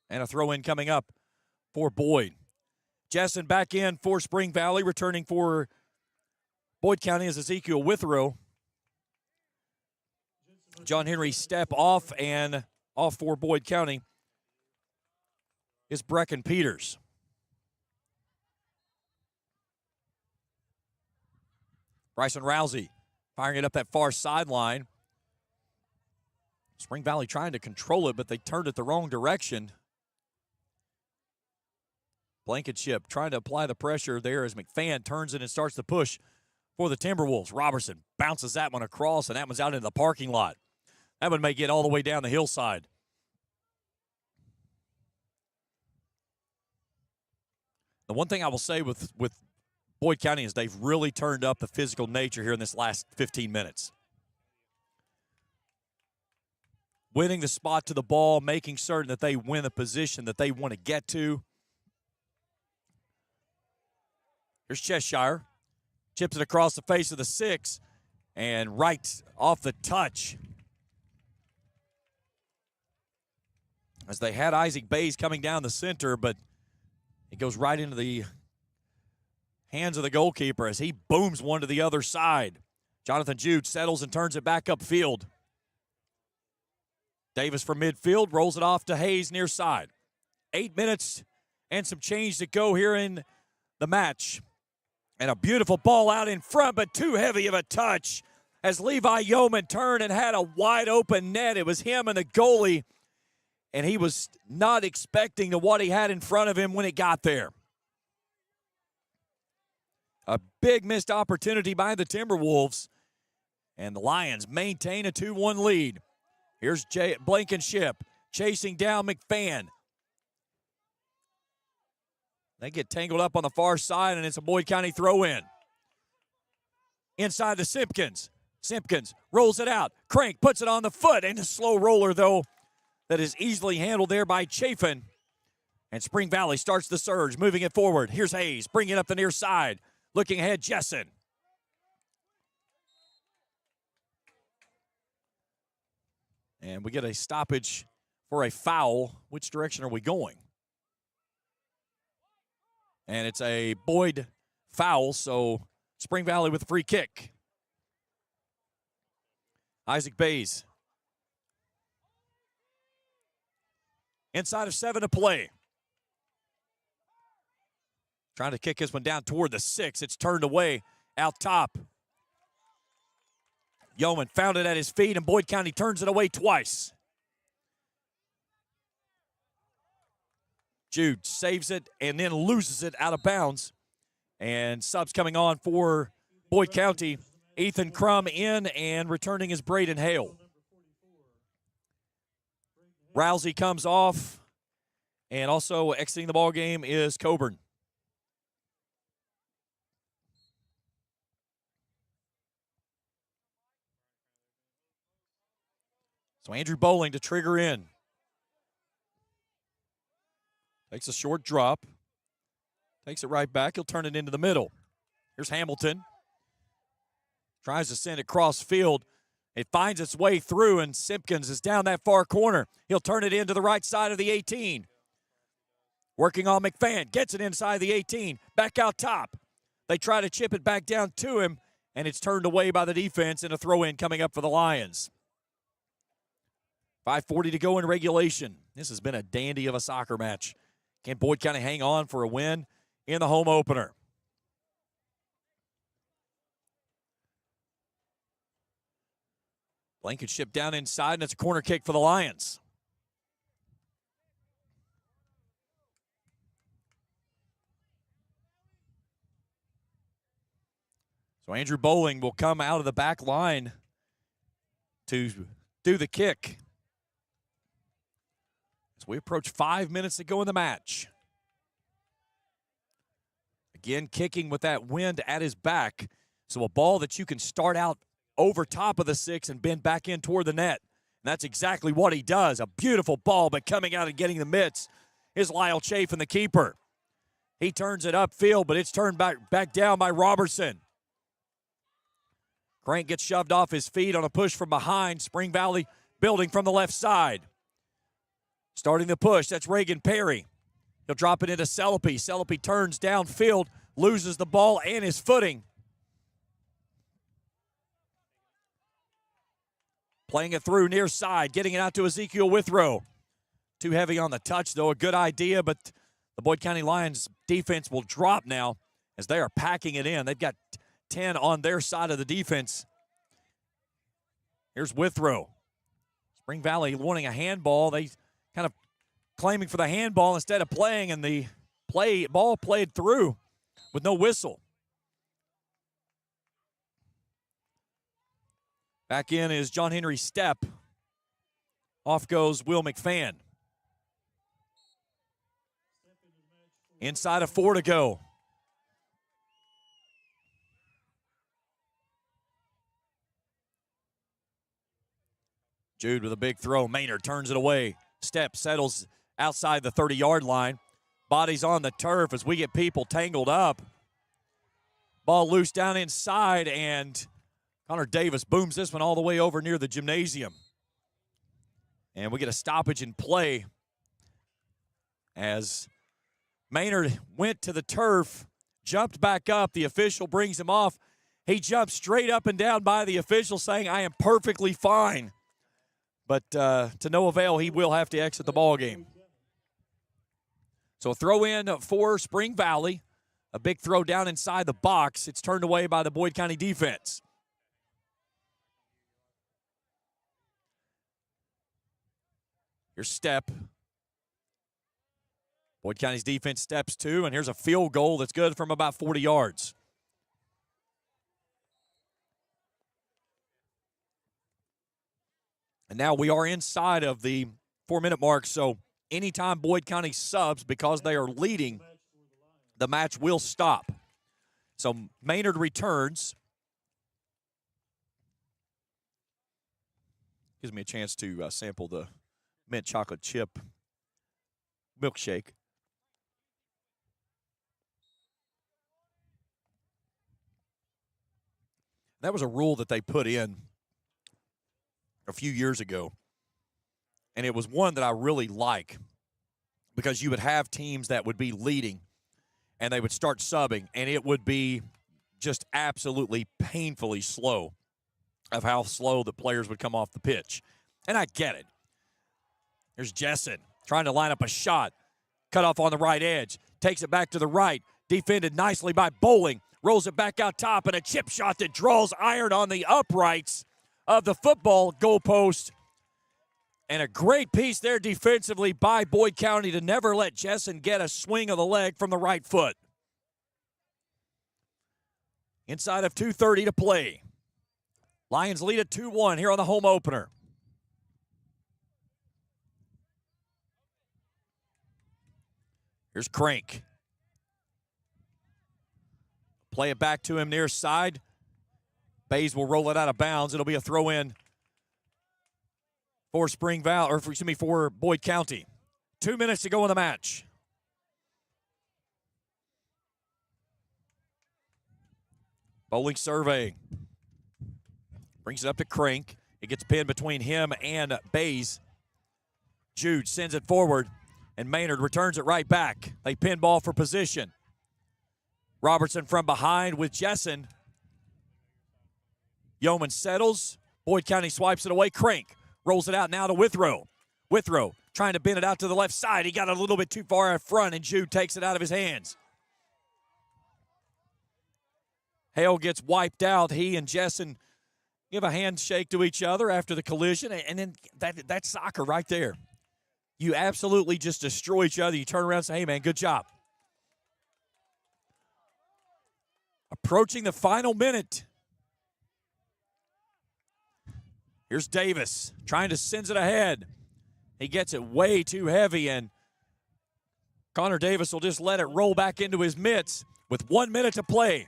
And a throw-in coming up for Boyd. Jessen back in for Spring Valley, returning for Boyd County is Ezekiel Withrow. John Henry step off, and off for Boyd County is Bracken Peters. Bryson Rousey firing it up that far sideline. Spring Valley trying to control it, but they turned it the wrong direction. Blankenship trying to apply the pressure there as McFan turns it and starts the push for the Timberwolves. Robertson bounces that one across, and that one's out into the parking lot. That one may get all the way down the hillside. The one thing I will say with Boyd County is they've really turned up the physical nature here in this last 15 minutes. winning the spot to the ball, making certain that they win the position that they want to get to. Here's Cheshire. Chips it across the face of the 6, and right off the touch. As they had Isaac Bays coming down the center, but it goes right into the hands of the goalkeeper as he booms one to the other side. Jonathan Jude settles and turns it back upfield. Davis from midfield rolls it off to Hayes near side. 8 minutes and some change to go here in the match. And a beautiful ball out in front, but too heavy of a touch as Levi Yeoman turned and had a wide open net. It was him and the goalie, and he was not expecting to what he had in front of him when it got there. A big missed opportunity by the Timberwolves, and the Lions maintain a 2-1 lead. Here's Blankenship chasing down McFan. They get tangled up on the far side, and it's a Boyd County throw-in. Inside to Simpkins. Simpkins rolls it out. Crank puts it on the foot, and a slow roller, though, that is easily handled there by Chafin. And Spring Valley starts the surge, moving it forward. Here's Hayes, bringing it up the near side. Looking ahead, Jessen. And we get a stoppage for a foul. Which direction are we going? And it's a Boyd foul, so Spring Valley with a free kick. Isaac Bays. Inside of 7 to play. Trying to kick this one down toward the 6. It's turned away out top. Yeoman found it at his feet, and Boyd County turns it away twice. Jude saves it and then loses it out of bounds. And subs coming on for Boyd County. Ethan Crum in, and returning is Braden Hale. Rousey comes off, and also exiting the ball game is Coburn. So Andrew Bowling to trigger in. Takes a short drop. Takes it right back. He'll turn it into the middle. Here's Hamilton. Tries to send it cross field. It finds its way through, and Simpkins is down that far corner. He'll turn it into the right side of the 18. Working on McFan. Gets it inside the 18. Back out top. They try to chip it back down to him, and it's turned away by the defense, and a throw-in coming up for the Lions. 5:40 to go in regulation. This has been a dandy of a soccer match. Can Boyd County hang on for a win in the home opener? Blankenship down inside, and it's a corner kick for the Lions. So Andrew Bowling will come out of the back line to do the kick. As we approach 5 minutes to go in the match. Again, kicking with that wind at his back. So a ball that you can start out over top of the 6 and bend back in toward the net. And that's exactly what he does. A beautiful ball, but coming out and getting the mitts is Lyle Chafin, the keeper. He turns it upfield, but it's turned back down by Robertson. Crank gets shoved off his feet on a push from behind. Spring Valley building from the left side. Starting the push, that's Reagan Perry. He'll drop it into Celepi. Celepi turns downfield, loses the ball and his footing. Playing it through near side, getting it out to Ezekiel Withrow. Too heavy on the touch, though. A good idea, but the Boyd County Lions defense will drop now as they are packing it in. They've got 10 on their side of the defense. Here's Withrow. Spring Valley wanting a handball. They kind of claiming for the handball instead of playing, and the ball played through with no whistle. Back in is John Henry Stepp. Off goes Will McFan. Inside of 4 to go. Jude with a big throw. Maynard turns it away. Step settles outside the 30-yard line. Bodies on the turf as we get people tangled up. Ball loose down inside, and Connor Davis booms this one all the way over near the gymnasium. And we get a stoppage in play as Maynard went to the turf, jumped back up. The official brings him off. He jumps straight up and down by the official saying, "I am perfectly fine." But to no avail, he will have to exit the ball game. So a throw in for Spring Valley. A big throw down inside the box. It's turned away by the Boyd County defense. Here's Step. Boyd County's defense steps two, and here's a field goal that's good from about 40 yards. And now we are inside of the 4-minute mark, so anytime Boyd County subs, because they are leading, the match will stop. So Maynard returns. Gives me a chance to sample the mint chocolate chip milkshake. That was a rule that they put in a few years ago, and it was one that I really like because you would have teams that would be leading and they would start subbing, and it would be just absolutely painfully slow of how slow the players would come off the pitch. And I get it. Here's Jessen trying to line up a shot. Cut off on the right edge. Takes it back to the right. Defended nicely by Bowling. Rolls it back out top, and a chip shot that draws iron on the uprights of the football goalpost. And a great piece there defensively by Boyd County to never let Jessen get a swing of the leg from the right foot. Inside of 2:30 to play. Lions lead at 2-1 here on the home opener. Here's Crank. Play it back to him near side. Bays will roll it out of bounds. It'll be a throw in for Spring Valley, or for Boyd County. 2 minutes to go in the match. Bowling survey. Brings it up to Crank. It gets pinned between him and Bays. Jude sends it forward, and Maynard returns it right back. They pin ball for position. Robertson from behind with Jessen. Yeoman settles. Boyd County swipes it away. Crank rolls it out now to Withrow. Withrow trying to bend it out to the left side. He got a little bit too far out front, and Jude takes it out of his hands. Hale gets wiped out. He and Jessen give a handshake to each other after the collision, and then that's soccer right there. You absolutely just destroy each other. You turn around and say, "Hey, man, good job." Approaching the final minute. Here's Davis trying to send it ahead. He gets it way too heavy, and Connor Davis will just let it roll back into his mitts with 1 minute to play.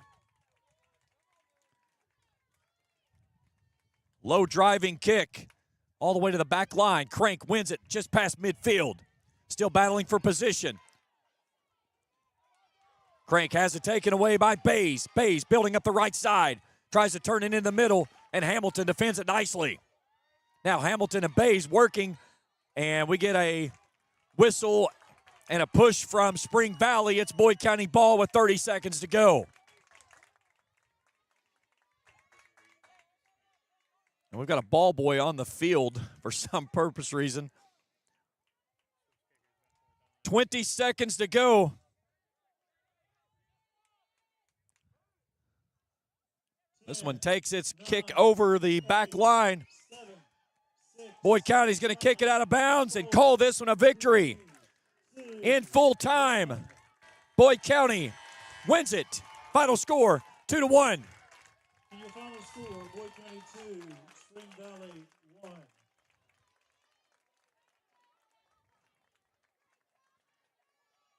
Low driving kick all the way to the back line. Crank wins it just past midfield. Still battling for position. Crank has it taken away by Bays. Bays building up the right side. Tries to turn it in the middle, and Hamilton defends it nicely. Now Hamilton and Bays working, and we get a whistle and a push from Spring Valley. It's Boyd County ball with 30 seconds to go. And we've got a ball boy on the field for some purpose reason. 20 seconds to go. This one takes its kick over the back line. Boyd County's going to kick it out of bounds and call this one a victory. In full time, Boyd County wins it. Final score, 2-1. And your final score, Boyd County 2, Spring Valley 1.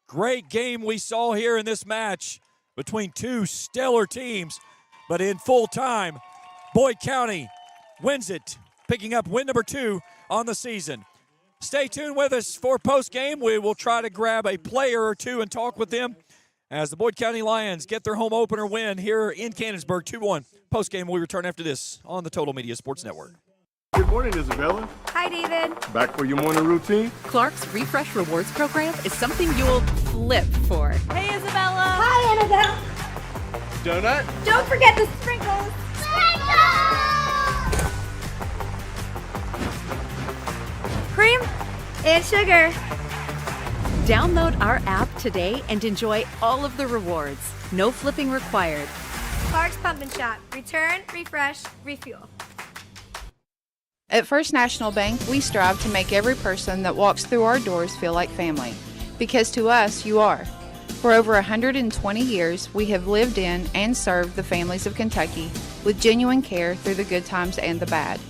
Great game we saw here in this match between two stellar teams. But in full time, Boyd County wins it picking up win number 2 on the season. Stay tuned with us for post-game. We will try to grab a player or two and talk with them as the Boyd County Lions get their home opener win here in Canonsburg, 2-1. Post-game, we return after this on the Total Media Sports Network. Good morning, Isabella. Hi, David. Back for your morning routine? Clark's Refresh Rewards program is something you'll flip for. Hey, Isabella. Hi, Annabelle. Donut? Don't forget the sprinkles. Cream and sugar. Download our app today and enjoy all of the rewards. No flipping required. Clark's Pump and Shop. Return, refresh, refuel. At First National Bank, we strive to make every person that walks through our doors feel like family. Because to us, you are. For over 120 years, we have lived in and served the families of Kentucky with genuine care through the good times and the bad.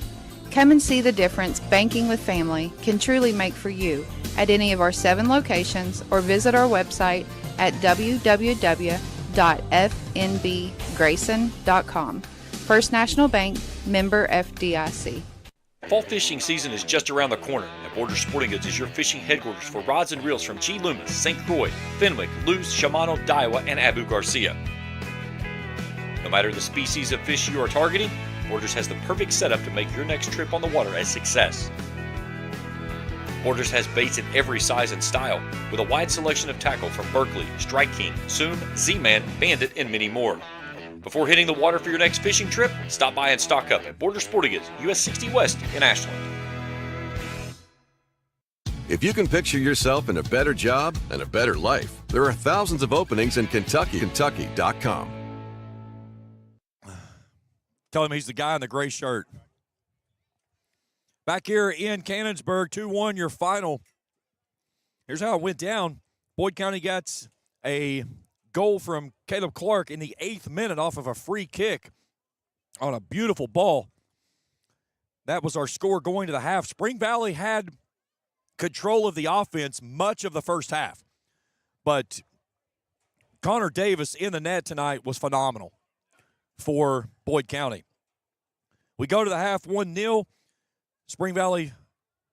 Come and see the difference banking with family can truly make for you at any of our 7 locations or visit our website at www.fnbgrayson.com. First National Bank, member FDIC. Fall fishing season is just around the corner, and Border Sporting Goods is your fishing headquarters for rods and reels from G. Loomis, St. Croix, Fenwick, Lewis, Shimano, Daiwa, and Abu Garcia. No matter the species of fish you are targeting, Borders has the perfect setup to make your next trip on the water a success. Borders has baits in every size and style, with a wide selection of tackle from Berkeley, Strike King, Soon, Z-Man, Bandit, and many more. Before hitting the water for your next fishing trip, stop by and stock up at Border Sporting Goods, US 60 West in Ashland. If you can picture yourself in a better job and a better life, there are thousands of openings in Kentucky. Kentucky.com. Tell him he's the guy in the gray shirt. Back here in Canonsburg, 2-1 your final. Here's how it went down. Boyd County gets a goal from Caleb Clark in the 8th minute off of a free kick on a beautiful ball. That was our score going to the half. Spring Valley had control of the offense much of the first half, but Connor Davis in the net tonight was phenomenal for Boyd County. We go to the half 1-0. Spring Valley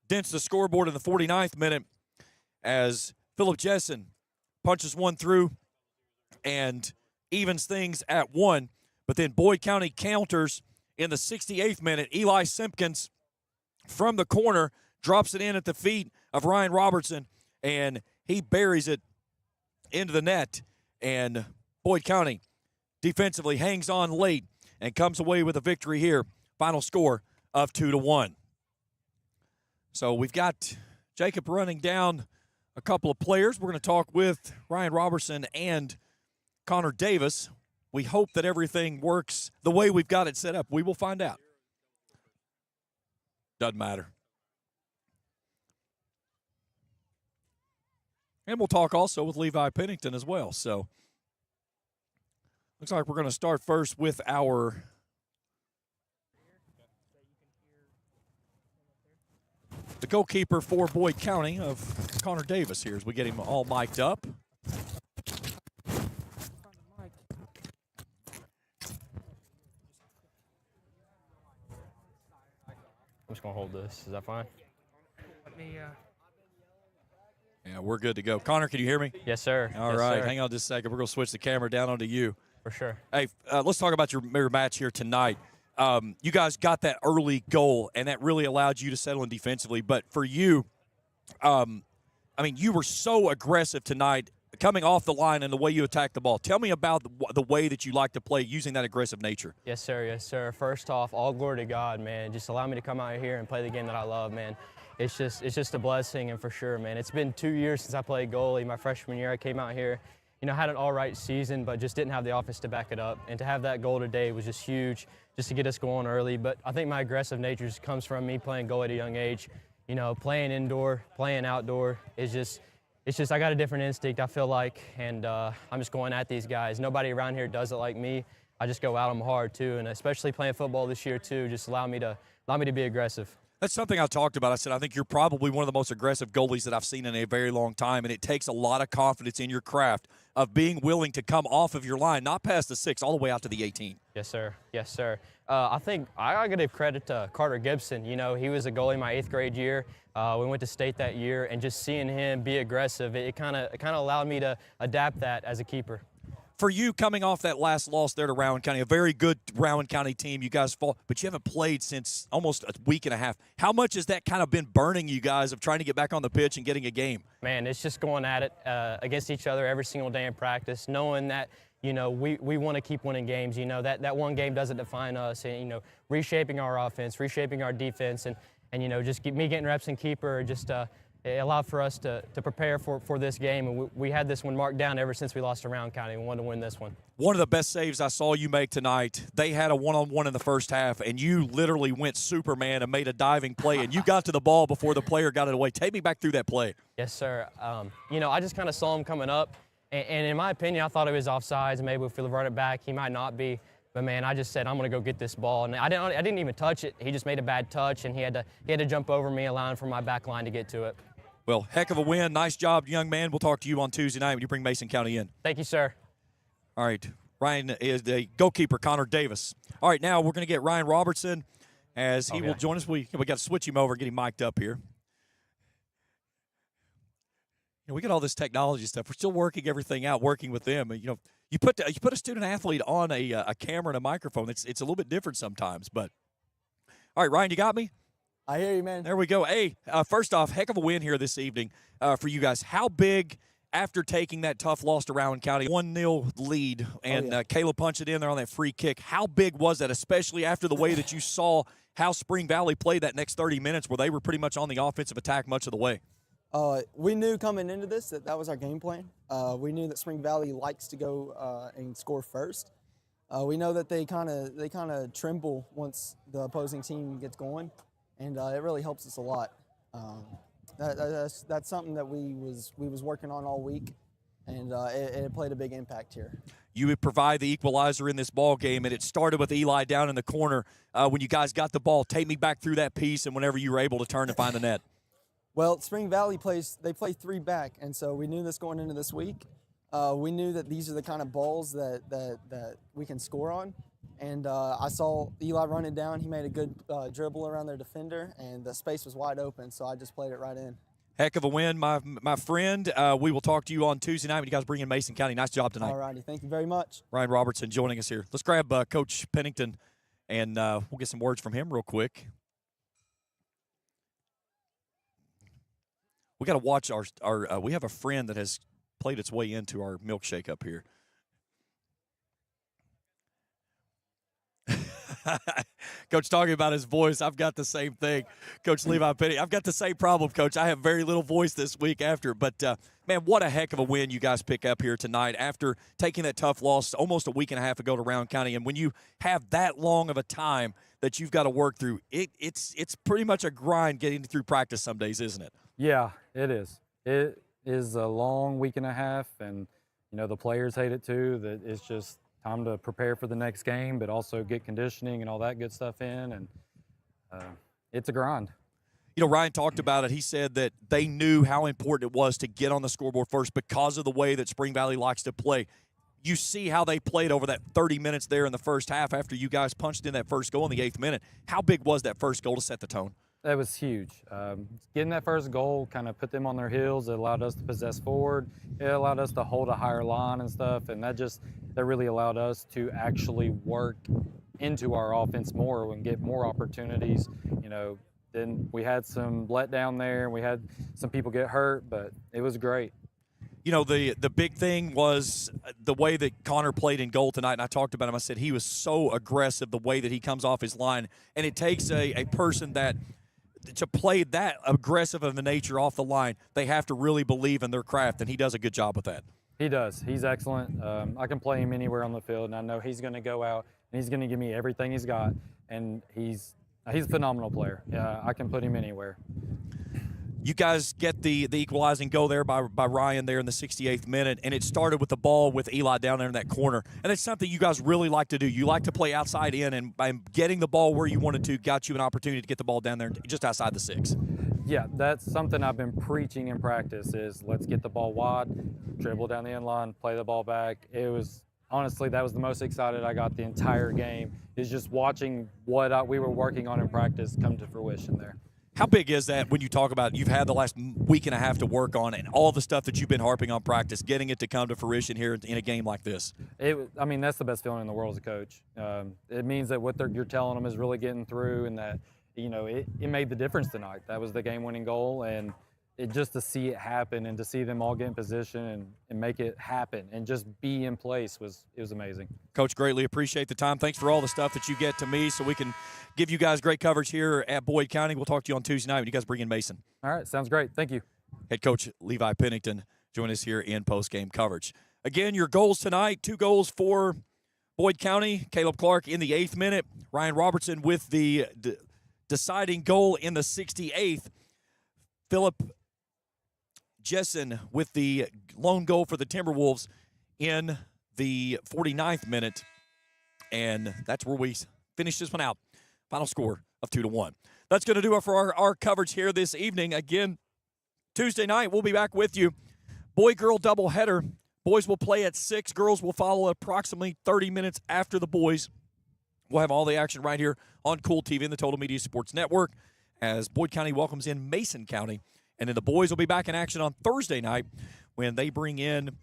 dents the scoreboard in the 49th minute as Philip Jessen punches one through and evens things at 1. But then Boyd County counters in the 68th minute. Eli Simpkins from the corner drops it in at the feet of Ryan Robertson, and he buries it into the net. And Boyd County defensively hangs on late and comes away with a victory here. Final score of 2-1. So we've got Jacob running down a couple of players. We're going to talk with Ryan Robertson and Connor Davis. We hope that everything works the way we've got it set up. We will find out. Doesn't matter. And we'll talk also with Levi Pennington as well. So looks like we're going to start first with the goalkeeper for Boyd County of Connor Davis here as we get him all mic'd up. I'm just going to hold this. Is that fine? Yeah, we're good to go. Connor, can you hear me? Yes, sir. All yes, right. Sir. Hang on just a second. We're going to switch the camera down onto you. For sure. Hey, let's talk about your match here tonight. You guys got that early goal, and that really allowed you to settle in defensively. But for you, you were so aggressive tonight coming off the line and the way you attacked the ball. Tell me about the way that you like to play using that aggressive nature. Yes, sir. Yes, sir. First off, all glory to God, man. Just allow me to come out here and play the game that I love, man. It's just a blessing, and for sure, man. It's been 2 years since I played goalie. My freshman year, I came out here, had an all right season, but just didn't have the offense to back it up. And to have that goal today was just huge, just to get us going early. But I think my aggressive nature just comes from me playing goal at a young age. Playing indoor, playing outdoor is just I got a different instinct, I feel like, and I'm just going at these guys. Nobody around here does it like me. I just go at them hard too, and especially playing football this year too, just allow me to be aggressive. That's something I talked about. I said, I think you're probably one of the most aggressive goalies that I've seen in a very long time, and it takes a lot of confidence in your craft of being willing to come off of your line, not past the 6, all the way out to the 18. Yes, sir. Yes, sir. I think I got to give credit to Carter Gibson. You know, he was a goalie my 8th grade year. We went to state that year, and just seeing him be aggressive, it kind of allowed me to adapt that as a keeper. For you, coming off that last loss there to Rowan County, a very good Rowan County team, you guys fall, but you haven't played since almost a week and a half. How much has that kind of been burning you guys of trying to get back on the pitch and getting a game? Man, it's just going at it against each other every single day in practice, knowing that, you know, we want to keep winning games. You know, that one game doesn't define us. And, you know, reshaping our offense, reshaping our defense, and you know, just me getting reps in keeper, just it allowed for us to prepare for this game. And we had this one marked down ever since we lost to Rowan County. We wanted to win this one. One of the best saves I saw you make tonight, they had a one-on-one in the first half, and you literally went Superman and made a diving play, and you got to the ball before the player got it away. Take me back through that play. Yes, sir. You know, I just kind of saw him coming up, and in my opinion, I thought it was offsides. Maybe if we run it back, he might not be. But, man, I just said, I'm going to go get this ball. And I didn't even touch it. He just made a bad touch, and he had to jump over me, allowing for my back line to get to it. Well, heck of a win. Nice job, young man. We'll talk to you on Tuesday night when you bring Mason County in. Thank you, sir. All right. Ryan is the goalkeeper, Connor Davis. All right, now we're going to get Ryan Robertson as he will join us. We got to switch him over and get him mic'd up here. You know, we got all this technology stuff. We're still working everything out, working with them. You know, you put a student athlete on a camera and a microphone. It's a little bit different sometimes. But all right, Ryan, you got me? I hear you, man. There we go. Hey, first off, heck of a win here this evening for you guys. How big, after taking that tough loss to Rowan County, 1-0 lead, and Caleb punched it in there on that free kick, how big was that, especially after the way that you saw how Spring Valley played that next 30 minutes where they were pretty much on the offensive attack much of the way? We knew coming into this that was our game plan. We knew that Spring Valley likes to go and score first. We know that they kind of tremble once the opposing team gets going, and it really helps us a lot. That's something that we was working on all week, and it played a big impact here. You would provide the equalizer in this ball game, and it started with Eli down in the corner. When you guys got the ball, take me back through that piece and whenever you were able to turn and find the net. Well, Spring Valley play 3 back, and so we knew this going into this week. We knew that these are the kind of balls that we can score on. And I saw Eli run it down. He made a good dribble around their defender, and the space was wide open, so I just played it right in. Heck of a win, my friend. We will talk to you on Tuesday night when you guys bring in Mason County. Nice job tonight. All righty. Thank you very much. Ryan Robertson joining us here. Let's grab Coach Pennington, and we'll get some words from him real quick. We got to watch our we have a friend that has played its way into our milkshake up here. Coach talking about his voice, I've got the same thing. Coach Levi Penny, I've got the same problem, Coach. I have very little voice this week after. But, man, what a heck of a win you guys pick up here tonight after taking that tough loss almost a week and a half ago to Rowan County. And when you have that long of a time that you've got to work through, it's pretty much a grind getting through practice some days, isn't it? Yeah, it is. It is a long week and a half, and, you know, the players hate it too. That it's just time to prepare for the next game, but also get conditioning and all that good stuff in, and it's a grind. You know, Ryan talked about it. He said that they knew how important it was to get on the scoreboard first because of the way that Spring Valley likes to play. You see how they played over that 30 minutes there in the first half after you guys punched in that first goal in the 8th minute. How big was that first goal to set the tone? That was huge. Getting that first goal kind of put them on their heels. It allowed us to possess forward. It allowed us to hold a higher line and stuff, and that really allowed us to actually work into our offense more and get more opportunities. You know, then we had some letdown there, and we had some people get hurt, but it was great. You know, the big thing was the way that Connor played in goal tonight, and I talked about him. I said he was so aggressive the way that he comes off his line, and it takes a person that – to play that aggressive of a nature off the line, they have to really believe in their craft, and he does a good job with that. He does. He's excellent. I can play him anywhere on the field, and I know he's going to go out, and he's going to give me everything he's got, and he's a phenomenal player. Yeah, I can put him anywhere. You guys get the equalizing goal there by Ryan there in the 68th minute, and it started with the ball with Eli down there in that corner. And it's something you guys really like to do. You like to play outside in, and by getting the ball where you wanted to got you an opportunity to get the ball down there just outside the 6. Yeah, that's something I've been preaching in practice is let's get the ball wide, dribble down the end line, play the ball back. It was, honestly, that was the most excited I got the entire game, is just watching what we were working on in practice come to fruition there. How big is that when you talk about you've had the last week and a half to work on and all the stuff that you've been harping on practice, getting it to come to fruition here in a game like this? I mean, that's the best feeling in the world as a coach. It means that what you're telling them is really getting through, and that, you know, it made the difference tonight. That was the game-winning goal, and just to see it happen and to see them all get in position and make it happen and just be in place was amazing. Coach, greatly appreciate the time. Thanks for all the stuff that you get to me so we can give you guys great coverage here at Boyd County. We'll talk to you on Tuesday night when you guys bring in Mason. All right, sounds great. Thank you. Head coach Levi Pennington join us here in post-game coverage. Again, your goals tonight, 2 goals for Boyd County. Caleb Clark in the 8th minute. Ryan Robertson with the deciding goal in the 68th. Philip Jessen with the lone goal for the Timberwolves in the 49th minute. And that's where we finish this one out. Final score of 2-1. That's going to do it for our coverage here this evening. Again, Tuesday night, we'll be back with you. Boy-girl doubleheader. Boys will play at 6. Girls will follow approximately 30 minutes after the boys. We'll have all the action right here on Kool TV and the Total Media Sports Network as Boyd County welcomes in Mason County. And then the boys will be back in action on Thursday night when they bring in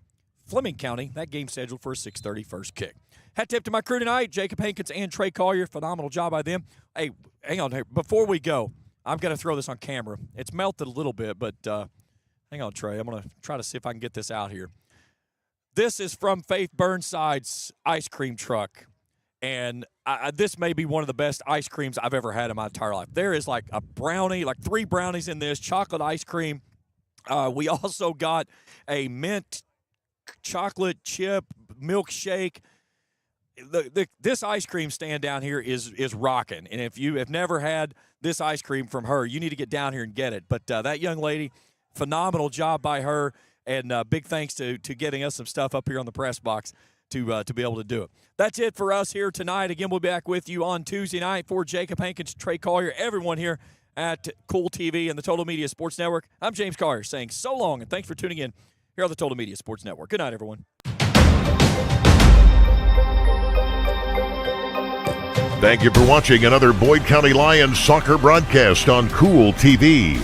Fleming County. That game scheduled for a 6:30 first kick. Hat tip to my crew tonight, Jacob Hankins and Trey Collier. Phenomenal job by them. Hey, hang on. Before we go, I'm going to throw this on camera. It's melted a little bit, but hang on, Trey. I'm going to try to see if I can get this out here. This is from Faith Burnside's ice cream truck. And this may be one of the best ice creams I've ever had in my entire life. There is like a brownie, like 3 brownies in this, chocolate ice cream. We also got a mint chocolate chip milkshake. This ice cream stand down here is rocking. And if you have never had this ice cream from her, you need to get down here and get it. But that young lady, phenomenal job by her. And big thanks to getting us some stuff up here on the press box to be able to do it. That's it for us here tonight. Again, we'll be back with you on Tuesday night. For Jacob Hankins, Trey Collier, everyone here at Kool TV and the Total Media Sports Network, I'm James Collier saying so long and thanks for tuning in here on the Total Media Sports Network. Good night, everyone. Thank you for watching another Boyd County Lions soccer broadcast on Kool TV.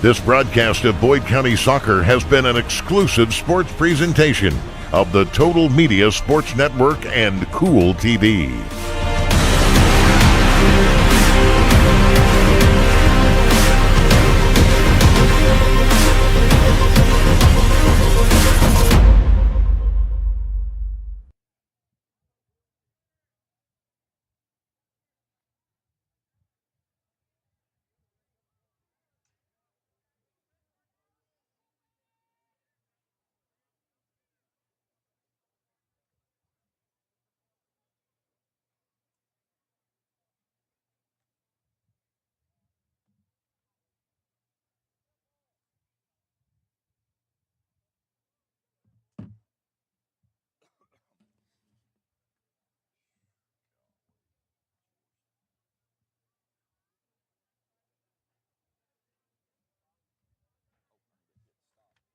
This broadcast of Boyd County Soccer has been an exclusive sports presentation of the Total Media Sports Network and Kool TV.